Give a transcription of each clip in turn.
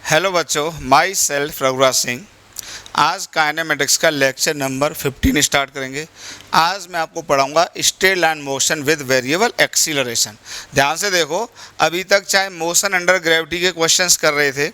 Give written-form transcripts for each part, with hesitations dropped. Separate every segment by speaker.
Speaker 1: Hello बच्चों, my self Raghuraj Singh. आज kinematics का लेक्चर नंबर 15 स्टार्ट करेंगे। आज मैं आपको पढ़ाऊंगा straight line motion with variable acceleration. ध्यान से देखो, अभी तक चाहे मोशन अंडर ग्रेविटी के क्वेश्चंस कर रहे थे,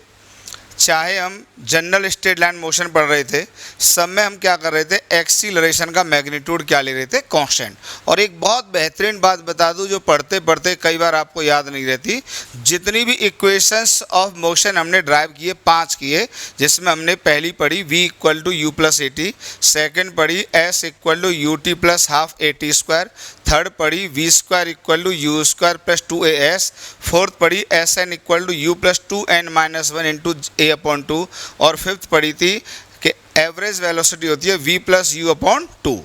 Speaker 1: चाहे हम जनरल स्ट्रेट लाइन मोशन पढ़ रहे थे, सब में हम क्या कर रहे थे, एक्सीलरेशन का मैग्नीट्यूड क्या ले रहे थे, कांस्टेंट। और एक बहुत बेहतरीन बात बता दूं जो पढ़ते पढ़ते कई बार आपको याद नहीं रहती, जितनी भी इक्वेशंस ऑफ मोशन हमने ड्राइव किए 5 किए, जिसमें हमने पहली पढ़ी v equal to you plus A t, second पढ़ी s equal to U T plus half A T square, third पढ़ी v square equal to you square plus 2as, fourth पढ़ी S N equal to you plus 2n minus 1 into a upon 2, और fifth पढ़ी थी कि average velocity होती है v plus you upon 2।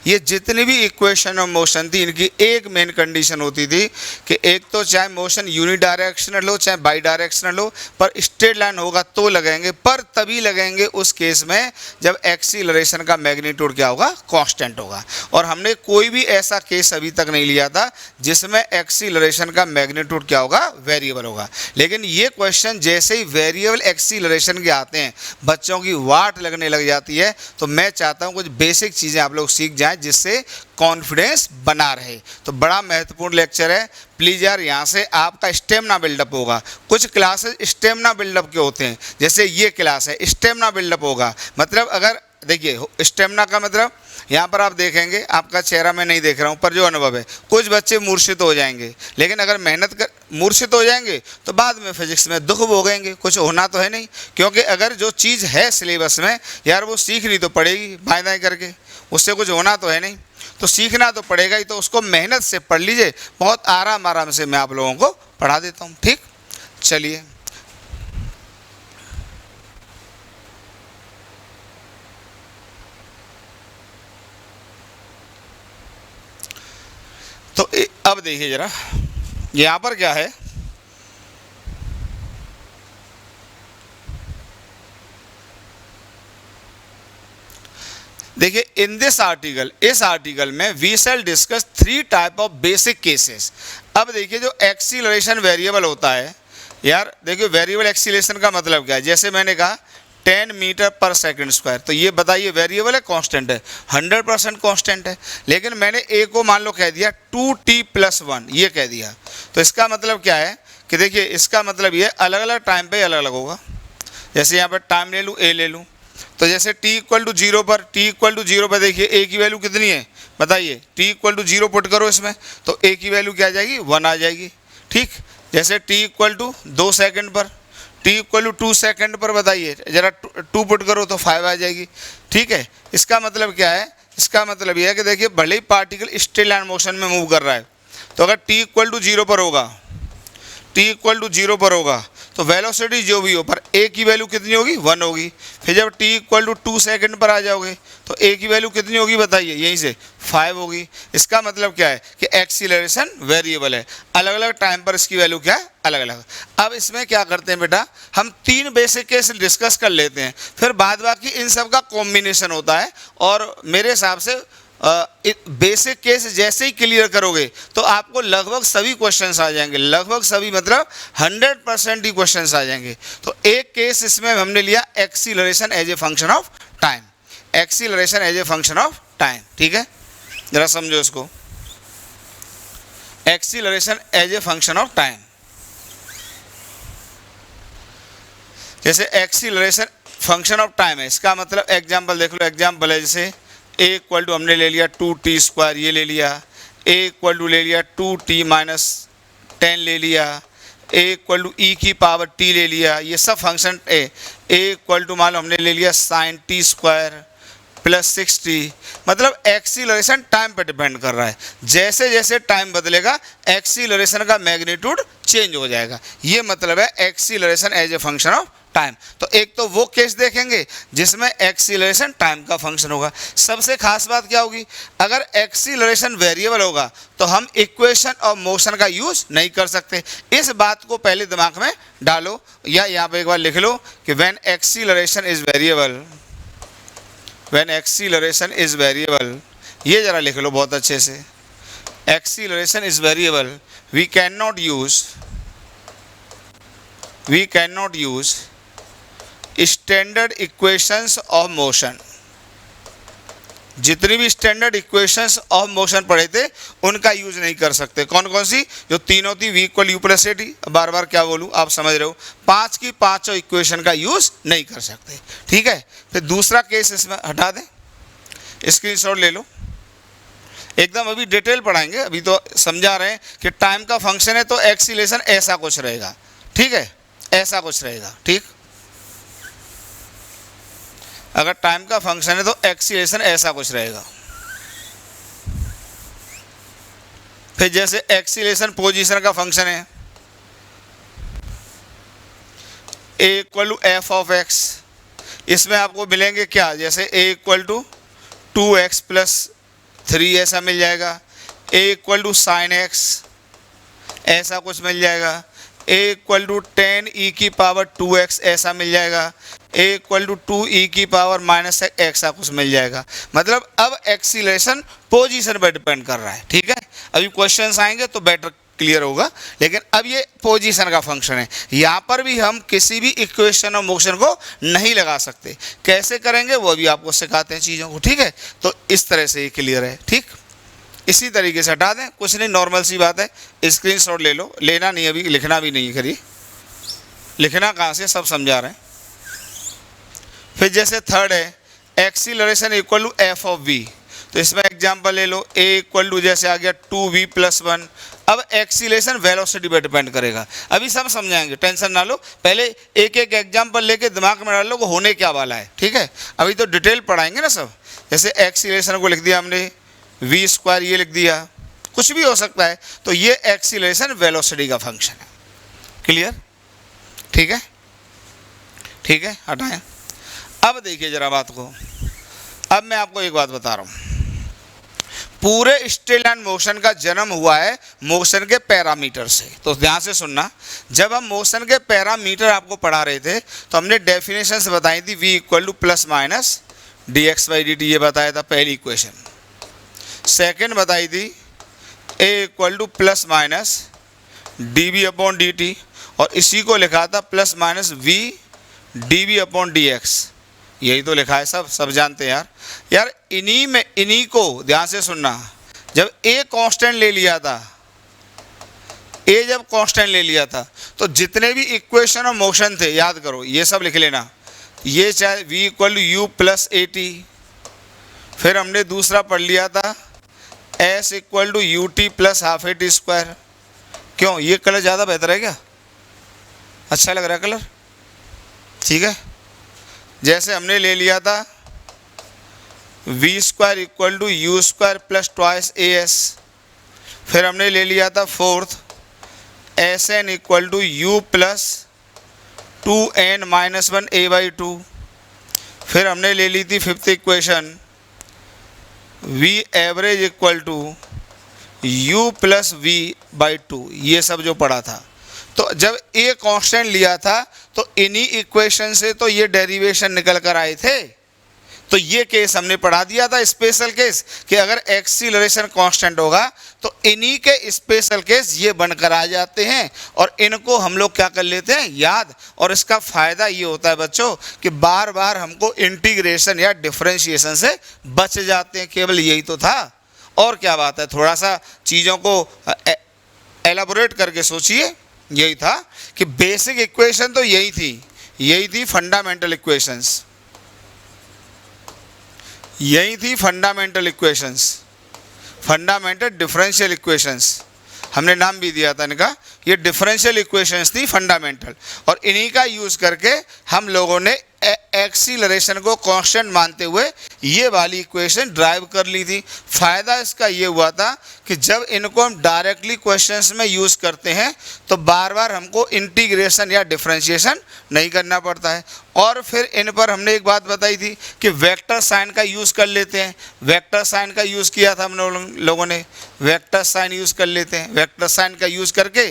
Speaker 1: ये जितनी भी इक्वेशन ऑफ मोशन थी, इनकी एक मेन कंडीशन होती थी कि एक तो चाहे मोशन यूनिडायरेक्शनल हो चाहे बाई डायरेक्शनल हो, पर स्ट्रेट लाइन होगा तो लगेंगे, पर तभी लगेंगे उस केस में जब एक्सीलरेशन का मैग्नीट्यूड क्या होगा, कांस्टेंट होगा। और हमने कोई भी ऐसा केस अभी तक नहीं लिया था जिसमें एक्सीलरेशन का मैग्नीट्यूड क्या होगा, वेरिएबल होगा। लेकिन ये क्वेश्चन जैसे ही वेरिएबल एक्सीलरेशन के आते हैं, बच्चों की वाट लगने लग जाती है। तो मैं चाहता हूँ कुछ बेसिक चीज़ें आप लोग सीख जाए जिससे कॉन्फिडेंस बना रहे। तो बड़ा महत्वपूर्ण लेक्चर है, प्लीज़ यार, यहाँ से आपका स्टेमिना बिल्डअप होगा। कुछ क्लासेस स्टेमिना बिल्डअप के होते हैं, जैसे ये क्लास है स्टेमिना बिल्डअप होगा। मतलब अगर देखिए स्टेमिना का मतलब यहाँ पर आप देखेंगे, आपका चेहरा मैं नहीं देख रहा हूँ पर जो अनुभव है, कुछ बच्चे मूर्छित हो जाएंगे, लेकिन अगर मेहनत कर मूर्छित हो जाएंगे तो बाद में फिजिक्स में दुख भोगेंगे। कुछ होना तो है नहीं, क्योंकि अगर जो चीज़ है सिलेबस में यार वो सीखनी तो पड़ेगी बाएं दाएं करके, उससे कुछ होना तो है नहीं। तो सीखना तो पड़ेगा ही, तो उसको मेहनत से पढ़ लीजिए। बहुत आराम से मैं आप लोगों को पढ़ा देता हूँ, ठीक। चलिए, तो अब देखिए जरा यहाँ पर क्या है। देखिए इन दिस आर्टिकल, इस आर्टिकल में we shall discuss 3 type of basic cases. अब देखिए जो एक्सीलरेशन वेरिएबल होता है, यार देखिए वेरिएबल एक्सीलरेशन का मतलब क्या है। जैसे मैंने कहा 10 मीटर पर सेकंड स्क्वायर, तो ये बताइए वेरिएबल है कांस्टेंट है, 100% कांस्टेंट है। लेकिन मैंने ए को मान लो कह दिया 2t+1, ये कह दिया, तो इसका मतलब क्या है कि देखिए इसका मतलब ये अलग अलग टाइम पे अलग अलग होगा। जैसे यहाँ पर टाइम ले लूँ, ए ले लूँ, तो जैसे t इक्वल टू 0 पर, देखिए a की वैल्यू कितनी है बताइए, t इक्वल टू 0 पुट करो इसमें, तो a की वैल्यू क्या आ जाएगी, 1 आ जाएगी, ठीक। जैसे t इक्वल टू 2 सेकंड पर, t इक्वल टू 2 सेकंड पर बताइए जरा 2 पुट करो तो 5 आ जाएगी, ठीक है। इसका मतलब क्या है, इसका मतलब यह है कि देखिए भले ही पार्टिकल स्ट्रेट लाइन मोशन में मूव कर रहा है, तो अगर t इक्वल टू 0 पर होगा, t इक्वल टू 0 पर होगा तो वेलोसिटी जो भी हो पर a की वैल्यू कितनी होगी, 1 होगी। फिर जब t इक्वल टू 2 सेकंड पर आ जाओगे तो a की वैल्यू कितनी होगी बताइए, यहीं से 5 होगी। इसका मतलब क्या है कि एक्सीलरेशन वेरिएबल है, अलग अलग टाइम पर इसकी वैल्यू क्या है, अलग अलग। अब इसमें क्या करते हैं बेटा, हम 3 बेसिक केस डिस्कस कर लेते हैं, फिर बाद बाकी इन सब का कॉम्बिनेशन होता है। और मेरे हिसाब से बेसिक केस जैसे ही क्लियर करोगे तो आपको लगभग सभी क्वेश्चंस आ जाएंगे, लगभग सभी मतलब 100% ही क्वेश्चंस आ जाएंगे। तो एक केस इसमें हमने लिया acceleration as a function of time, acceleration as a function of time, ठीक है। जरा समझो इसको, acceleration as a function of time. जैसे एक्सीलरेशन फंक्शन ऑफ टाइम है, इसका मतलब एग्जाम्पल देख लो, एग्जाम्पल है जैसे a इक्वल टू हमने ले लिया 2t², ये ले लिया, a इक्वल टू ले लिया 2t-10 ले लिया, a इक्वल टू e की पावर t ले लिया, ये सब फंक्शन a इक्वल टू मान लो हमने ले लिया sin t² प्लस 6t। मतलब एक्सीलरेशन टाइम पर डिपेंड कर रहा है, जैसे जैसे टाइम बदलेगा एक्सीलरेशन का मैग्नीट्यूड चेंज हो जाएगा। ये मतलब है acceleration as a function of time. तो एक तो वो केस देखेंगे जिसमें एक्सीलरेशन टाइम का फंक्शन होगा। सबसे खास बात क्या होगी, अगर एक्सीलरेशन वेरिएबल होगा तो हम इक्वेशन ऑफ मोशन का यूज नहीं कर सकते। इस बात को पहले दिमाग में डालो, या यहाँ पे एक बार लिख लो कि when acceleration is variable, when acceleration is variable, ये जरा लिख लो बहुत अच्छे से, acceleration is variable, we can not use standard equations of motion, जितनी भी स्टैंडर्ड इक्वेशंस ऑफ मोशन पढ़े थे उनका यूज नहीं कर सकते। कौन कौन सी? जो तीनों थी, v इक्वल यू प्लस ए टी, बार बार क्या बोलूँ आप समझ रहे हो, 5 की 5 इक्वेशन का यूज नहीं कर सकते। ठीक है, फिर दूसरा केस इसमें हटा दें, स्क्रीनशॉट ले लो, एकदम अभी डिटेल पढ़ाएंगे, अभी तो समझा रहे हैं कि टाइम का फंक्शन है तो एक्सीलरेशन ऐसा कुछ रहेगा। ठीक है, ऐसा कुछ रहेगा। ठीक, अगर टाइम का फंक्शन है तो एक्सीलरेशन ऐसा कुछ रहेगा। फिर जैसे एक्सीलरेशन पोजीशन का फंक्शन है, a equal to F of X, इसमें आपको मिलेंगे क्या, जैसे a equal to 2x plus 3 ऐसा मिल जाएगा, a equal to sine X ऐसा कुछ मिल जाएगा, a इक्वल टू 10 e की पावर 2x ऐसा मिल जाएगा, a इक्वल टू 2 e की पावर माइनस x ऐसा कुछ मिल जाएगा। मतलब अब एक्सीलरेशन पोजीशन पर डिपेंड कर रहा है। ठीक है, अभी क्वेश्चंस आएंगे तो बेटर क्लियर होगा, लेकिन अब ये पोजीशन का फंक्शन है। यहाँ पर भी हम किसी भी इक्वेशन ऑफ मोशन को नहीं लगा सकते, कैसे करेंगे वो भी आपको सिखाते हैं चीज़ों को। ठीक है, तो इस तरह से ये क्लियर है। ठीक, इसी तरीके से हटा दें, कुछ नहीं, नॉर्मल सी बात है, स्क्रीनशॉट ले लो, लेना नहीं, अभी लिखना भी नहीं करिए, लिखना कहाँ से, सब समझा रहे हैं। फिर जैसे थर्ड है acceleration equal to F of V, तो इसमें एग्जांपल ले लो, a इक्वल टू जैसे आ गया 2v प्लस 1। अब एक्सीलरेशन वेलोसिटी पर डिपेंड करेगा, अभी सब समझाएंगे, टेंशन ना लो, पहले एक एक एग्जांपल लेके दिमाग में डाल लो वो होने क्या वाला है। ठीक है, अभी तो डिटेल पढ़ाएंगे ना सब। जैसे एक्सीलरेशन को लिख दिया हमने v स्क्वायर, ये लिख दिया, कुछ भी हो सकता है, तो ये एक्सीलरेशन वेलोसिटी का फंक्शन है। क्लियर? ठीक है, ठीक है, हटाएं। अब देखिए जरा बात को, अब मैं आपको एक बात बता रहा हूँ, पूरे स्ट्रेट लाइन मोशन का जन्म हुआ है मोशन के पैरामीटर से। तो ध्यान से सुनना, जब हम मोशन के पैरामीटर आपको पढ़ा रहे थे तो हमने डेफिनेशंस बताई थी, v equal two plus minus dx by dt, ये बताया था पहली इक्वेशन। सेकेंड बताई थी a equal two plus minus dv upon dt, और इसी को लिखा था plus minus v dv upon dx, यही तो लिखा है, सब जानते हैं यार। इन्हीं को ध्यान से सुनना, जब a कांस्टेंट ले लिया था, a जब कांस्टेंट ले लिया था तो जितने भी इक्वेशन ऑफ मोशन थे याद करो, ये सब लिख लेना, ये चाहे v equal to you plus A T, फिर हमने दूसरा पढ़ लिया था s equal to U T plus half A T square. क्यों, ये कलर ज़्यादा बेहतर है क्या, अच्छा लग रहा है कलर? ठीक है, जैसे हमने ले लिया था v square equal to you square plus twice A S, फिर हमने ले लिया था fourth S N equal to you plus 2n minus 1 a by 2, फिर हमने ले ली थी fifth equation v average equal to u plus v by 2, ये सब जो पढ़ा था। तो जब a कांस्टेंट लिया था तो इन्हीं इक्वेशन से तो ये डेरिवेशन निकल कर आए थे, तो ये केस हमने पढ़ा दिया था, स्पेशल केस, कि अगर एक्सीलरेशन कांस्टेंट होगा तो इन्हीं के स्पेशल केस ये बनकर आ जाते हैं, और इनको हम लोग क्या कर लेते हैं याद। और इसका फ़ायदा ये होता है बच्चों कि बार बार हमको इंटीग्रेशन या डिफरेंशिएशन से बच जाते हैं, केवल यही तो था, और क्या बात है। थोड़ा सा चीज़ों को एलाबोरेट करके सोचिए, यही था कि बेसिक इक्वेशन तो यही थी फंडामेंटल इक्वेशंस, यही थी fundamental equations, fundamental differential equations, हमने नाम भी दिया था इनका, ये डिफरेंशियल इक्वेशंस थी फंडामेंटल, और इन्हीं का यूज़ करके हम लोगों ने एक्सीलरेशन को कांस्टेंट मानते हुए ये वाली इक्वेशन ड्राइव कर ली थी। फ़ायदा इसका ये हुआ था कि जब इनको हम डायरेक्टली क्वेश्चंस में यूज़ करते हैं तो बार बार हमको इंटीग्रेशन या डिफरेंशिएशन नहीं करना पड़ता है। और फिर इन पर हमने एक बात बताई थी कि वेक्टर साइन का यूज़ कर लेते हैं, वेक्टर साइन का यूज़ किया था हम लोगों ने, वेक्टर साइन यूज़ कर लेते हैं। वेक्टर साइन का यूज़ करके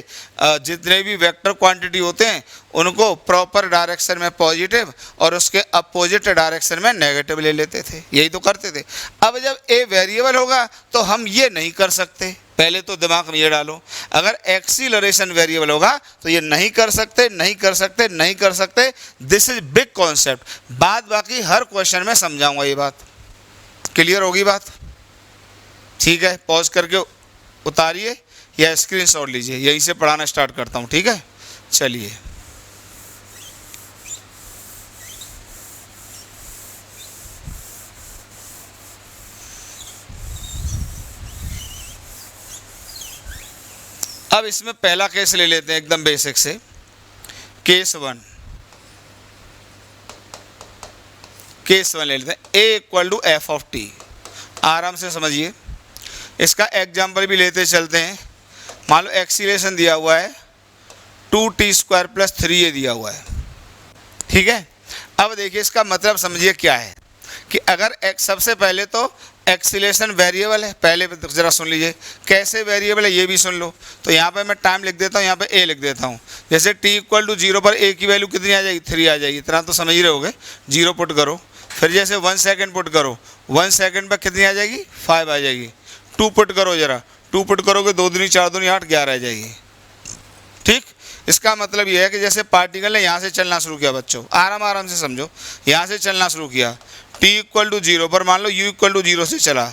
Speaker 1: जितने भी वेक्टर क्वांटिटी होते हैं उनको प्रॉपर डायरेक्शन में पॉजिटिव और उसके अपोजिट डायरेक्शन में नेगेटिव ले लेते थे, यही तो करते थे। अब जब ए वेरिएबल होगा तो हम ये नहीं कर सकते, पहले तो दिमाग में ये डालो, अगर एक्सीलरेशन वेरिएबल होगा तो ये नहीं कर सकते, नहीं कर सकते, नहीं कर सकते। This is big concept. बाद बाकी हर क्वेश्चन में समझाऊंगा। ये बात क्लियर होगी बात? ठीक है, पॉज करके उतारिए या स्क्रीनशॉट लीजिए, यहीं से पढ़ाना स्टार्ट करता हूँ। ठीक है, चलिए। अब इसमें पहला केस ले लेते हैं एकदम बेसिक से। केस वन ले लेते हैं, a equal to F of T. आराम से समझिए, इसका एग्जाम्पल भी लेते चलते हैं। मान लो एक्सीलरेशन दिया हुआ है 2t² + 3a दिया हुआ है। ठीक है, अब देखिए इसका मतलब समझिए क्या है कि अगर सबसे पहले तो एक्सीलरेशन वेरिएबल है। पहले ज़रा सुन लीजिए कैसे वेरिएबल है, ये भी सुन लो। तो यहाँ पे मैं टाइम लिख देता हूँ, यहाँ पे a लिख देता हूँ। जैसे t इक्वल टू 0 पर a की वैल्यू कितनी आ जाएगी? 3 आ जाएगी। इतना तो समझ ही रहे होगे। 0 पुट करो, फिर जैसे 1 सेकेंड पुट करो, 1 सेकेंड पर कितनी आ जाएगी? 5 आ जाएगी। 2 पुट करो, जरा 2 पुट करोगे 2 दूनी 4 दूनी 8, 11 आ जाएगी। ठीक, इसका मतलब ये है कि जैसे पार्टिकल ने यहाँ से चलना शुरू किया, बच्चों आराम से समझो, यहाँ से चलना शुरू किया, t इक्वल टू 0 पर मान लो u इक्वल टू 0 से चला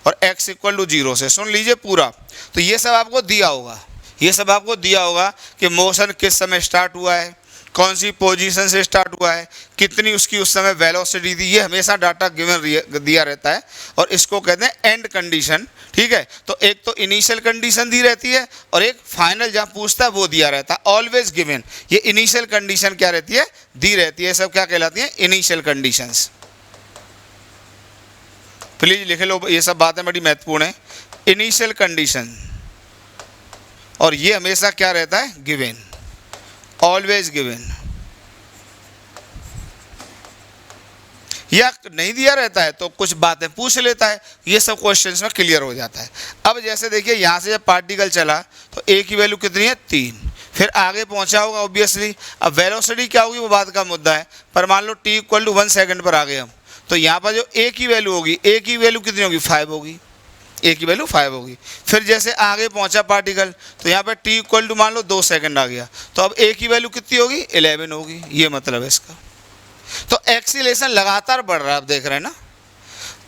Speaker 1: और x इक्वल टू 0 से। सुन लीजिए पूरा, तो ये सब आपको दिया होगा, ये सब आपको दिया होगा कि मोशन किस समय स्टार्ट हुआ है, कौन सी पोजीशन से स्टार्ट हुआ है, कितनी उसकी उस समय वेलोसिटी थी। ये हमेशा डाटा गिवन दिया रहता है और इसको कहते हैं एंड कंडीशन। ठीक है, तो एक तो इनिशियल कंडीशन दी रहती है और एक फाइनल जहाँ पूछता है वो दिया रहता है, ऑलवेज गिवन। ये इनिशियल कंडीशन क्या रहती है? दी रहती है। सब क्या कहलाती है? Initial conditions. प्लीज लिख लो, ये सब बातें बड़ी महत्वपूर्ण है। इनिशियल कंडीशन, और ये हमेशा क्या रहता है? Given, always given. या नहीं दिया रहता है तो कुछ बातें पूछ लेता है, ये सब क्वेश्चंस में क्लियर हो जाता है। अब जैसे देखिए यहाँ से जब पार्टिकल चला तो a की वैल्यू कितनी है? 3। फिर आगे पहुंचा होगा ऑब्वियसली। अब वेलोसिटी क्या होगी वो बात का मुद्दा है, पर मान लो t इक्वल टू 1 सेकेंड पर आ गए हम, तो यहाँ पर जो a की वैल्यू होगी, a की वैल्यू कितनी होगी? 5 होगी। a की वैल्यू 5 होगी। फिर जैसे आगे पहुंचा पार्टिकल तो यहाँ पर t इक्वल टू मान लो 2 सेकेंड आ गया, तो अब a की वैल्यू कितनी होगी? 11 होगी। ये मतलब है इसका। तो एक्सीलरेशन लगातार बढ़ रहा है, आप देख रहे हैं ना।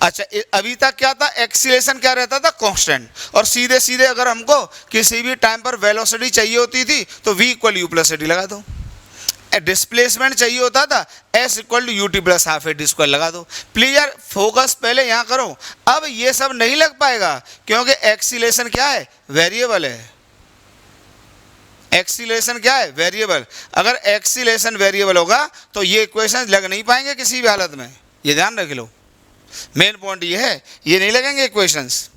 Speaker 1: अच्छा, अभी तक क्या था? एक्सीलरेशन क्या रहता था? कांस्टेंट। और सीधे सीधे अगर हमको किसी भी टाइम पर वेलोसिटी चाहिए होती थी तो v equal u plus T लगा दो। डिस्प्लेसमेंट चाहिए होता था s equal to ut plus half a t square लगा दो। प्लीज यार फोकस पहले यहाँ करो। अब ये सब नहीं लग पाएगा क्योंकि एक्सीलरेशन क्या है? वेरिएबल है। एक्सीलरेशन क्या है? वेरिएबल। अगर एक्सीलरेशन वेरिएबल होगा तो ये इक्वेशन लग नहीं पाएंगे किसी भी हालत में, ये ध्यान रख लो। मेन पॉइंट ये है, ये नहीं लगेंगे इक्वेशंस,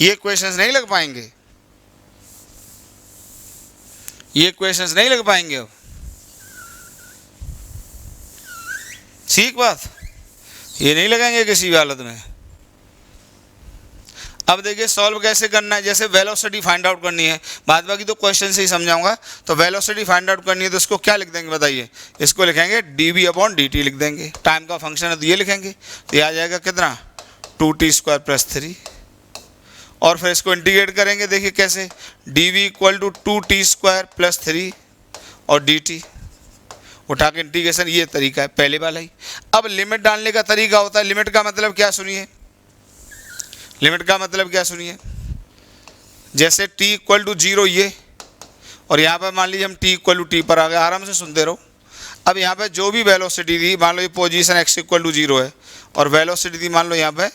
Speaker 1: ये इक्वेशंस नहीं लग पाएंगे, ये इक्वेशंस नहीं लग पाएंगे। अब ठीक बात, ये नहीं लगेंगे किसी भी हालत में। अब देखिए सॉल्व कैसे करना है। जैसे वेलोसिटी फाइंड आउट करनी है, बाद बाकी तो क्वेश्चन से ही समझाऊंगा। तो वेलोसिटी फाइंड आउट करनी है तो इसको क्या लिख देंगे बताइए? इसको लिखेंगे dv/dt लिख देंगे। टाइम का फंक्शन है तो ये लिखेंगे, तो ये आ जाएगा कितना? 2t² + 3। और फिर इसको इंटीग्रेट करेंगे, देखिए कैसे? dv इक्वल टू 2t² + 3 और dt उठा के इंटीग्रेशन। ये तरीका है पहले वाला ही। अब लिमिट डालने का तरीका होता है। लिमिट का मतलब क्या सुनिए, लिमिट का मतलब क्या सुनिए। जैसे t इक्वल टू 0 ये, और यहाँ पर मान लीजिए हम t इक्वल टू t पर आ गए। आराम से सुनते रहो। अब यहाँ पे जो भी वेलोसिटी थी, मान लो ये पोजीशन x इक्वल टू 0 है और वेलोसिटी थी मान लो यहाँ पे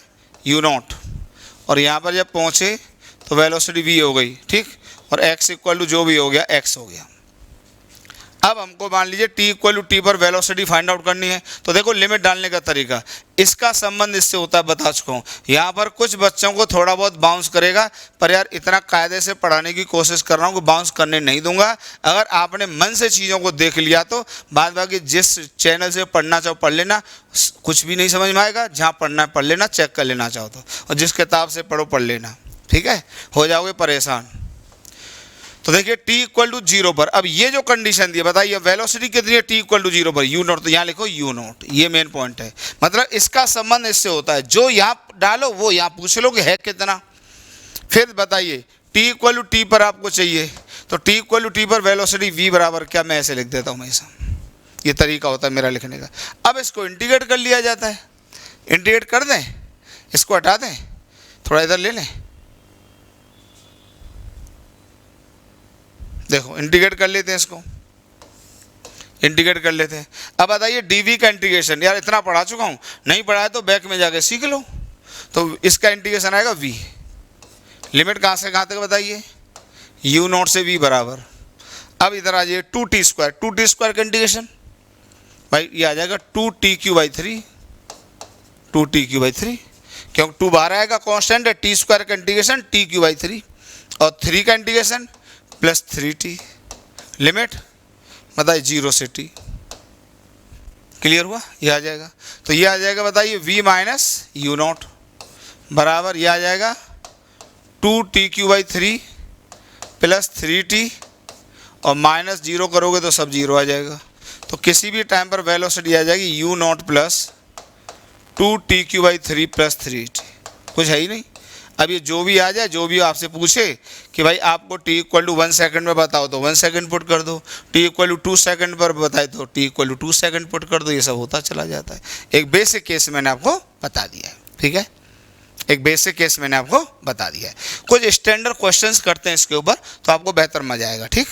Speaker 1: u0, और यहाँ पर जब पहुँचे तो वेलोसिटी v हो गई। ठीक, और x इक्वल टू जो भी हो गया x हो गया। अब हमको मान लीजिए t इक्वल टू t पर वेलोसिटी फाइंड आउट करनी है, तो देखो लिमिट डालने का तरीका, इसका संबंध इससे होता है, बता चुका हूँ। यहाँ पर कुछ बच्चों को थोड़ा बहुत बाउंस करेगा, पर यार इतना कायदे से पढ़ाने की कोशिश कर रहा हूँ कि बाउंस करने नहीं दूंगा। अगर आपने मन से चीज़ों को देख लिया तो बाद बाकी जिस चैनल से पढ़ना चाहो पढ़ लेना, कुछ भी नहीं समझ में आएगा। जहाँ पढ़ना है पढ़ लेना, चेक कर लेना चाहो तो, और जिस किताब से पढ़ो पढ़ लेना। ठीक है, हो जाओगे परेशान। तो देखिए t इक्वल टू 0 पर, अब ये जो कंडीशन दी बताइए वेलोसिटी कितनी है? t इक्वल टू 0 पर u0, तो यहाँ लिखो u0। ये मेन पॉइंट है, मतलब इसका संबंध इससे होता है। जो यहाँ डालो वो यहाँ पूछ लो कि है कितना। फिर बताइए टी इक्वल टू टी पर आपको चाहिए, तो टी इक्वल टू टी पर वेलोसिटी v बराबर क्या, मैं ऐसे लिख देता हूँ हमेशा, ये तरीका होता है मेरा लिखने का। अब इसको इंटीग्रेट कर लिया जाता है, इंटीग्रेट कर दें, इसको हटा दें, थोड़ा इधर ले लें, देखो इंटीग्रेट कर लेते हैं, इसको इंटीग्रेट कर लेते हैं। अब बताइए dv का इंटीग्रेशन, यार इतना पढ़ा चुका हूँ, नहीं पढ़ा है तो बैक में जाके सीख लो। तो इसका इंटीग्रेशन आएगा v, लिमिट कहाँ से कहाँ तक बताइए, u नॉट से v बराबर। अब इधर आ जाइए 2t स्क्वायर, 2t स्क्वायर का इंटीग्रेशन भाई ये आ जाएगा 2tq/3, 2tq/3, क्योंकि 2 बाहर आएगा कांस्टेंट है, t स्क्वायर का इंटीग्रेशन tq/3 और 3 का इंटीग्रेशन प्लस 3t, लिमिट बताइए 0 से t। क्लियर हुआ, ये आ जाएगा, तो ये आ जाएगा बताइए v माइनस u नॉट बराबर, ये आ जाएगा 2tq/3 प्लस 3t और माइनस 0 करोगे तो सब 0 आ जाएगा। तो किसी भी टाइम पर वेलोसिटी आ जाएगी u naught plus 2tq/3 plus 3t, कुछ है ही नहीं। अब ये जो भी आ जाए, जो भी आपसे पूछे कि भाई आपको t इक्वल टू 1 सेकंड में बताओ तो 1 सेकंड पुट कर दो, t इक्वल टू 2 सेकंड पर बताए तो t equal to 2 second put कर दो, ये सब होता चला जाता है। एक बेसिक केस मैंने आपको बता दिया है, ठीक है, एक बेसिक केस मैंने आपको बता दिया है। कुछ स्टैंडर्ड क्वेश्चंस करते हैं इसके ऊपर तो आपको बेहतर मजा आएगा, ठीक।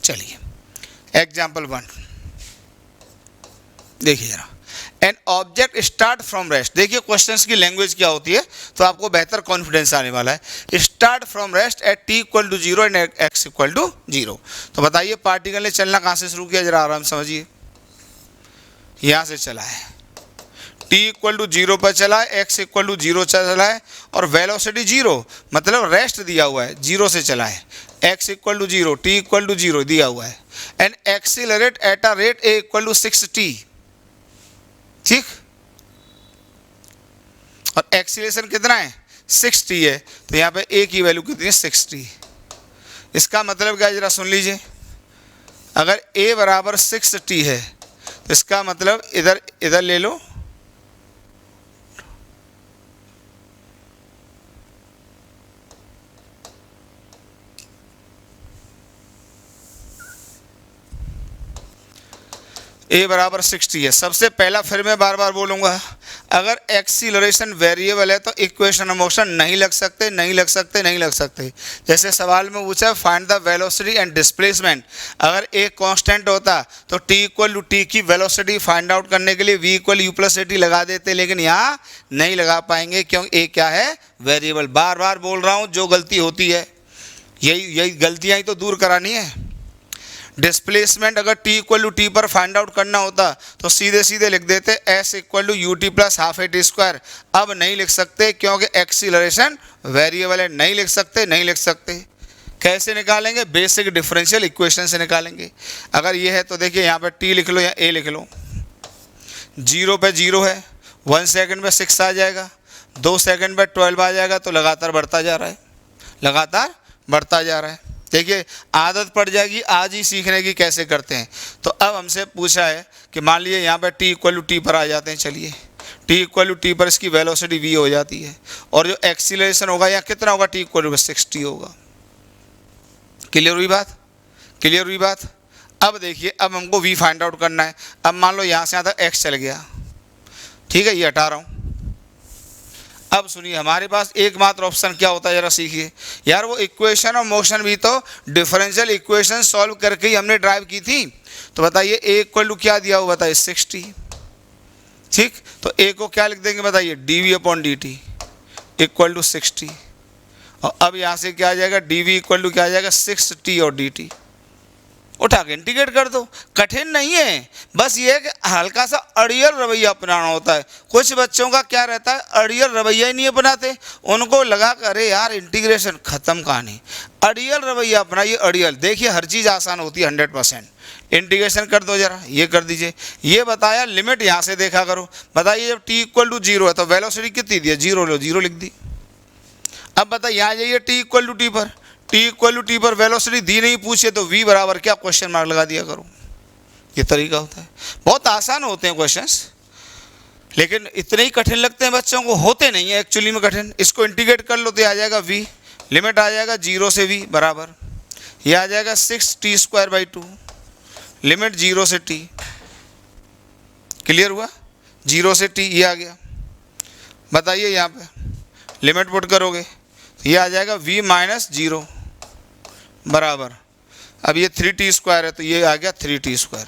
Speaker 1: चलिए एग्जाम्पल 1 देखिए जरा, an object start from rest. देखिए क्वेश्चंस की लैंग्वेज क्या होती है तो आपको बेहतर कॉन्फिडेंस आने वाला है। Start from rest at t equal to 0 and x equal to 0। तो बताइए पार्टिकल ने चलना कहाँ से शुरू किया, जरा आराम समझिए, यहाँ से चला है, t इक्वल टू 0 पर चला है, x इक्वल टू 0 चला है और वेलोसिटी 0 मतलब रेस्ट दिया हुआ है, 0 से चला है, x equal to 0, t equal to 0 दिया हुआ है, and accelerate at a rate a equal to 6t, ठीक, और एक्सीलरेशन कितना है 6t है, तो यहाँ पे a की वैल्यू कितनी है 6t। इसका मतलब क्या है जरा सुन लीजिए, अगर a बराबर 6t है तो इसका मतलब इधर ले लो, a बराबर 60 है। सबसे पहला फिर मैं बार बार बोलूँगा, अगर एक्सीलरेशन वेरिएबल है तो इक्वेशन ऑफ मोशन नहीं लग सकते, नहीं लग सकते, नहीं लग सकते। जैसे सवाल में पूछा find the velocity and displacement, अगर a कांस्टेंट होता तो t इक्वल टू t की वेलोसिटी फाइंड आउट करने के लिए v equal u plus at लगा देते, लेकिन यहाँ नहीं लगा पाएंगे क्योंकि a क्या है वेरिएबल। बार बार बोल रहा हूँ, जो गलती होती है यही गलतियाँ ही तो दूर करानी है। डिस्प्लेसमेंट अगर t इक्वल टू टी पर फाइंड आउट करना होता तो सीधे सीधे लिख देते s equal to U T plus half A T square. अब नहीं लिख सकते क्योंकि एक्सीलरेशन वेरिएबल है, नहीं लिख सकते, नहीं लिख सकते। कैसे निकालेंगे, बेसिक डिफरेंशियल इक्वेशन से निकालेंगे। अगर ये है तो देखिए यहाँ पर t लिख लो या a लिख लो, 0 पे 0 है, 1 सेकंड में 6 आ जाएगा, 2 सेकंड में 12 आ जाएगा, तो लगातार बढ़ता जा रहा है, लगातार बढ़ता जा रहा है। देखिए आदत पड़ जाएगी आज ही सीखने की कैसे करते हैं। तो अब हमसे पूछा है कि मान लीजिए यहाँ पर t इक्वल टू टी पर आ जाते हैं, चलिए t इक्वल टू टी पर इसकी वेलोसिटी v हो जाती है और जो एक्सीलरेशन होगा यहाँ कितना होगा, t इक्वल टू 60 होगा। क्लियर हुई बात, क्लियर हुई बात। अब देखिए अब हमको v फाइंड आउट करना है। अब मान लो यहाँ से यहाँ तक x चल गया, ठीक है, ये हटा रहा हूँ। अब सुनिए हमारे पास एकमात्र ऑप्शन क्या होता है, जरा सीखिए यार। वो इक्वेशन ऑफ मोशन भी तो डिफरेंशियल इक्वेशन सॉल्व करके ही हमने ड्राइव की थी। तो बताइए a इक्वल टू क्या दिया हुआ, बताइए 60, ठीक। तो a को क्या लिख देंगे बताइए, dv upon dt equal to 60। और अब यहाँ से क्या आ जाएगा, dv इक्वल टू क्या आ जाएगा 6t और dt। उठा के इंटीग्रेट कर दो, कठिन नहीं है, बस ये है कि हल्का सा अड़ियल रवैया अपनाना होता है। कुछ बच्चों का क्या रहता है, अड़ियल रवैया ही नहीं अपनाते, उनको लगा अरे यार इंटीग्रेशन खत्म कहानी। अड़ियल रवैया अपनाइए, अड़ियल। देखिए हर चीज़ आसान होती है 100%। इंटीग्रेशन कर दो जरा, ये कर दीजिए। ये बताया लिमिट यहाँ से देखा करो। बताइए जब t इक्वल टू 0 है तो वेलोसिटी कितनी दी है, 0 लो, 0 लिख दी। अब बताइए यहाँ जाइए t इक्वल टू टी पर, t इक्वल टू टी पर वेलोसिटी दी नहीं, पूछे तो v बराबर क्या, क्वेश्चन मार्क लगा दिया करो। ये तरीका होता है, बहुत आसान होते हैं क्वेश्चंस, लेकिन इतने ही कठिन लगते हैं बच्चों को, होते नहीं है एक्चुअली में कठिन। इसको इंटीग्रेट कर लो तो आ जाएगा v, लिमिट आ जाएगा 0 से v बराबर, ये आ जाएगा 6t²/2, लिमिट 0 से t, क्लियर हुआ, 0 से t ये आ गया। बताइए यहाँ पे लिमिट पुट करोगे तो ये आ जाएगा v - 0 बराबर, अब ये 3t² है तो ये आ गया 3t²,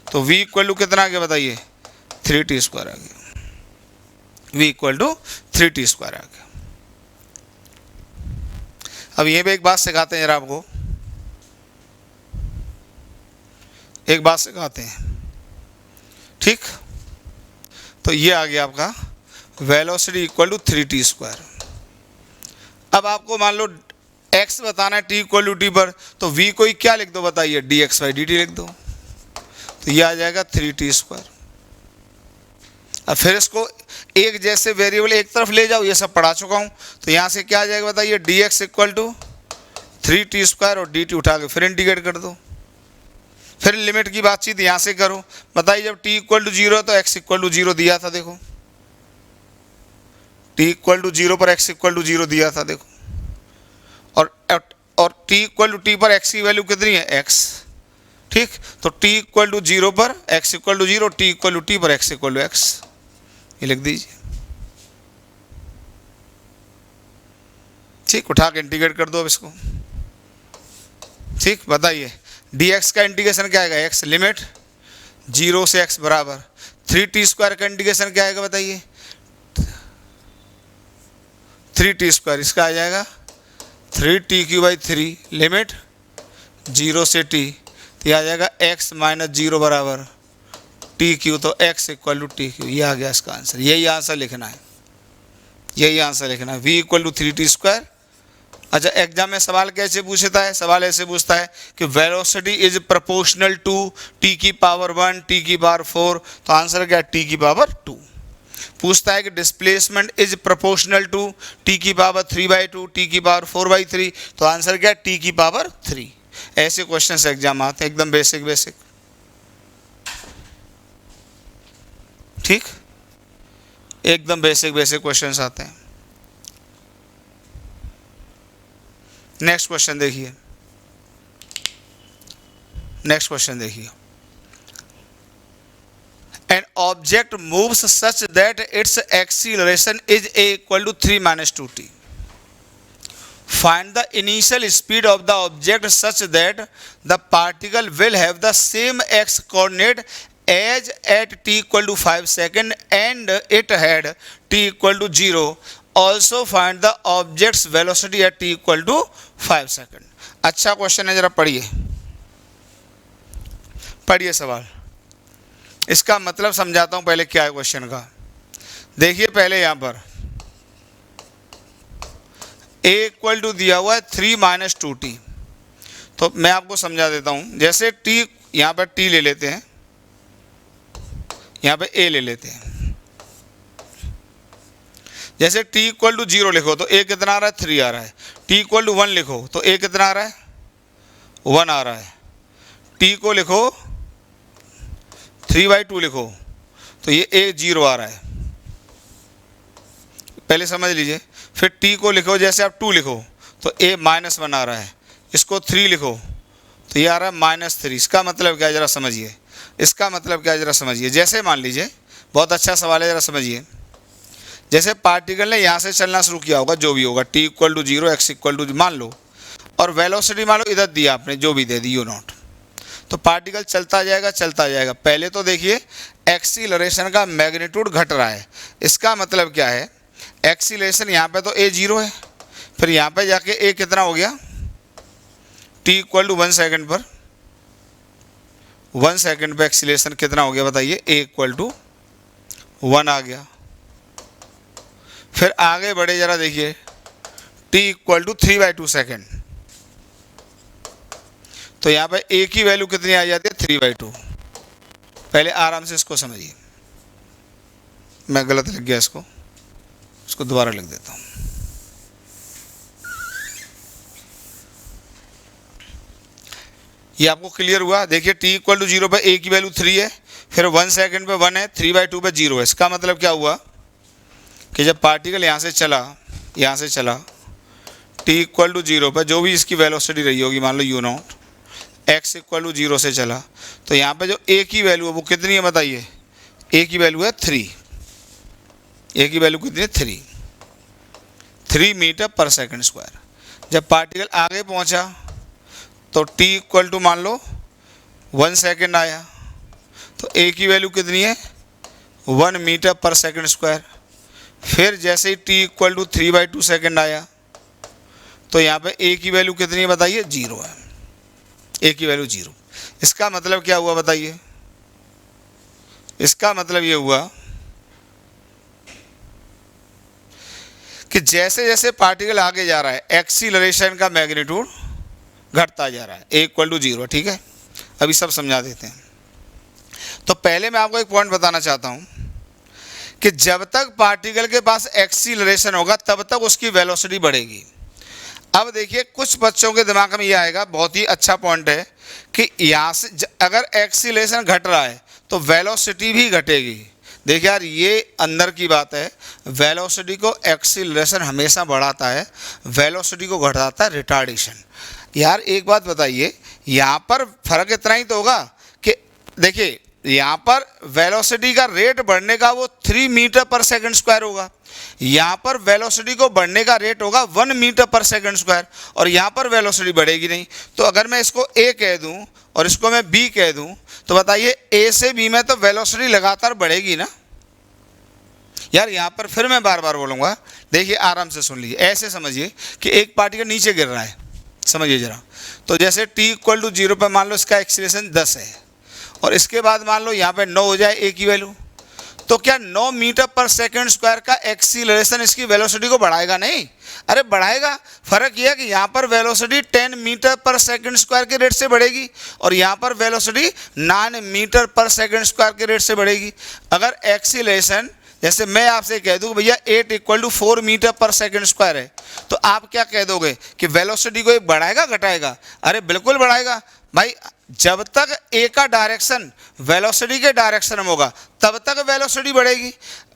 Speaker 1: तो v इक्वल टू कितना आ गया बताइए, 3t² आ गया, v इक्वल टू 3t² आ गया। अब ये भी एक बात सिखाते हैं जरा आपको, एक बात सिखाते हैं, ठीक। तो ये आ गया आपका वेलोसिटी इक्वल टू 3t²। अब आपको मान लो x बताना है t इक्वल टू t पर, तो v को ही क्या लिख दो बताइए, dx/dt लिख दो, तो ये आ जाएगा 3t²। अब फिर इसको एक जैसे वेरिएबल एक तरफ ले जाओ, ये सब पढ़ा चुका हूँ, तो यहाँ से क्या आ जाएगा बताइए, dx इक्वल टू 3t² और dt उठा के फिर इंटीग्रेट कर दो। फिर लिमिट की बातचीत यहाँ से करो, बताइए जब t इक्वल टू 0 तो x इक्वल टू 0 दिया था, देखो t इक्वल टू 0 पर x इक्वल टू 0 दिया था, देखो, और t इक्वल टू t पर x की वैल्यू कितनी है, x, ठीक। तो t इक्वल टू 0 पर x equal to 0, t equal to t पर x इक्वल टू x, ये लिख दीजिए, ठीक। उठा के इंटीग्रेट कर दो अब इसको, ठीक। बताइए dx का इंटीग्रेशन क्या आएगा, x, लिमिट 0 से x बराबर 3t² का इंटीग्रेशन क्या आएगा बताइए, 3t², इसका आ जाएगा 3t³ 3, लिमिट 0 से t, तो ये आ जाएगा x - 0 बराबर t³, तो x इक्वल टू t³, ये आ गया इसका आंसर। यही आंसर लिखना है, यही आंसर लिखना है, v इक्वल टू 3t²। अच्छा, एग्जाम में सवाल कैसे पूछता है, सवाल ऐसे पूछता है कि velocity is proportional to t⁻1 t⁻4, तो आंसर क्या, t⁻2। पूछता है कि displacement is proportional to t⁻3/2 t⁻4/3, तो आंसर क्या, t⁻3। ऐसे क्वेश्चंस एग्जाम आते हैं, एकदम बेसिक बेसिक, ठीक, एकदम बेसिक बेसिक क्वेश्चंस आते हैं। नेक्स्ट क्वेश्चन देखिए, नेक्स्ट क्वेश्चन देखिए, an object moves such that its acceleration is a equal to 3 - 2t. Find the initial speed of the object such that the particle will have the same x coordinate as at t equal to 5 seconds and it had t equal to 0. Also find the object's velocity at t equal to 5 seconds. अच्छा question है, जरा पढ़िए, पढ़िए सवाल, इसका मतलब समझाता हूं पहले क्या है क्वेश्चन का। देखिए पहले यहां पर a इक्वल टू दिया हुआ है 3 - 2t, तो मैं आपको समझा देता हूं। जैसे t, यहां पर t ले लेते हैं, यहां पे a ले लेते हैं। जैसे t इक्वल टू 0 लिखो तो a कितना आ रहा है, 3 आ रहा है। t इक्वल टू 1 लिखो तो a कितना आ रहा है, 1 आ रहा है। t को लिखो 3/2 लिखो तो ये a 0 आ रहा है, पहले समझ लीजिए। फिर t को लिखो, जैसे आप 2 लिखो तो a -1 आ रहा है। इसको 3 लिखो तो ये आ रहा है -3। इसका मतलब क्या है, जरा समझिए, इसका मतलब क्या है, जरा समझिए। जैसे मान लीजिए, बहुत अच्छा सवाल है, जरा समझिए। जैसे पार्टिकल ने यहाँ से चलना शुरू किया होगा, जो भी होगा, t equal to 0 x equal to मान लो, और वेलोसिटी मान लो इधर दिया आपने, जो भी दे दी u0, तो पार्टिकल चलता जाएगा चलता जाएगा। पहले तो देखिए एक्सीलरेशन का मैग्नीट्यूड घट रहा है, इसका मतलब क्या है, एक्सीलरेशन यहाँ पे तो a 0 है, फिर यहाँ पे जाके a कितना हो गया, t इक्वल टू 1 सेकेंड पर, 1 सेकेंड पे एक्सीलरेशन कितना हो गया बताइए, a इक्वल टू 1 आ गया। फिर आगे बढ़े, जरा देखिए, t इक्वल टू 3/2 सेकेंड, तो यहाँ पे a की वैल्यू कितनी आ जाती है, 3/2। पहले आराम से इसको समझिए, मैं गलत लिख गया, इसको दोबारा लिख देता हूँ। ये आपको क्लियर हुआ। देखिए t इक्वल टू 0 पे a की वैल्यू 3 है, फिर 1 सेकंड पे 1 है, 3/2 पे 0 है। इसका मतलब क्या हुआ कि जब पार्टिकल यहाँ से चला t इक्वल टू 0 पर, जो भी इसकी वेलोसिटी रही होगी, मान लो u0, x इक्वल टू 0 से चला, तो यहाँ पे जो a की वैल्यू है वो कितनी है बताइए? a की वैल्यू है 3। a की वैल्यू कितनी है? 3 मीटर पर सेकंड स्क्वायर। जब पार्टिकल आगे पहुँचा तो t इक्वल टू मान लो 1 सेकंड आया, तो a की वैल्यू कितनी है? 1 मीटर पर सेकंड स्क्वायर। फिर जैसे ही t इक्वल टू 3/2 सेकंड आया, तो यहाँ पे a की वैल्यू कितनी है बताइए? 0 है। a की वैल्यू 0। इसका मतलब क्या हुआ बताइए? इसका मतलब ये हुआ कि जैसे जैसे पार्टिकल आगे जा रहा है, एक्सीलरेशन का मैग्नीट्यूड घटता जा रहा है। a इक्वल टू 0, ठीक है। अभी सब समझा देते हैं। तो पहले मैं आपको एक पॉइंट बताना चाहता हूँ कि जब तक पार्टिकल के पास एक्सीलरेशन होगा तब तक उसकी वेलोसिटी बढ़ेगी। अब देखिए, कुछ बच्चों के दिमाग में ये आएगा, बहुत ही अच्छा पॉइंट है, कि यहाँ से अगर एक्सीलरेशन घट रहा है तो वेलोसिटी भी घटेगी। देखिए यार, ये अंदर की बात है। वेलोसिटी को एक्सीलरेशन हमेशा बढ़ाता है, वेलोसिटी को घटाता है रिटार्डेशन। यार एक बात बताइए, यहाँ पर फर्क इतना ही तो होगा कि देखिए, यहाँ पर वेलोसिटी का रेट बढ़ने का वो 3 मीटर पर सेकंड स्क्वायर होगा, यहाँ पर वेलोसिटी को बढ़ने का रेट होगा 1 मीटर पर सेकंड स्क्वायर, और यहाँ पर वेलोसिटी बढ़ेगी नहीं। तो अगर मैं इसको a कह दूँ और इसको मैं b कह दूँ, तो बताइए a से b में तो वेलोसिटी लगातार बढ़ेगी ना। यार यहाँ पर फिर मैं बार बार बोलूँगा, देखिए आराम से सुन लीजिए, ऐसे समझिए कि एक पार्टिकल नीचे गिर रहा है, समझिए ज़रा। तो जैसे t इक्वल टू 0 पर मान लो इसका एक्सीलरेशन 10 है, और इसके बाद मान लो यहाँ पे 9 हो जाए a की वैल्यू, तो क्या 9 मीटर पर सेकंड स्क्वायर का एक्सीलरेशन इसकी वेलोसिटी को बढ़ाएगा? नहीं, अरे बढ़ाएगा। फर्क यह है कि यहाँ पर velocity 10 metre per second square के रेट से बढ़ेगी, और यहाँ पर velocity 9 metre per second square के रेट से बढ़ेगी। अगर एक्सीलरेशन, जैसे मैं आपसे कह दूँ भैया 8 equal to 4 metre per second square है, तो आप क्या कह दोगे कि वेलोसिटी को बढ़ाएगा घटाएगा? अरे बिल्कुल बढ़ाएगा भाई। जब तक a का डायरेक्शन वेलोसिटी के डायरेक्शन में होगा तब तक वेलोसिटी बढ़ेगी।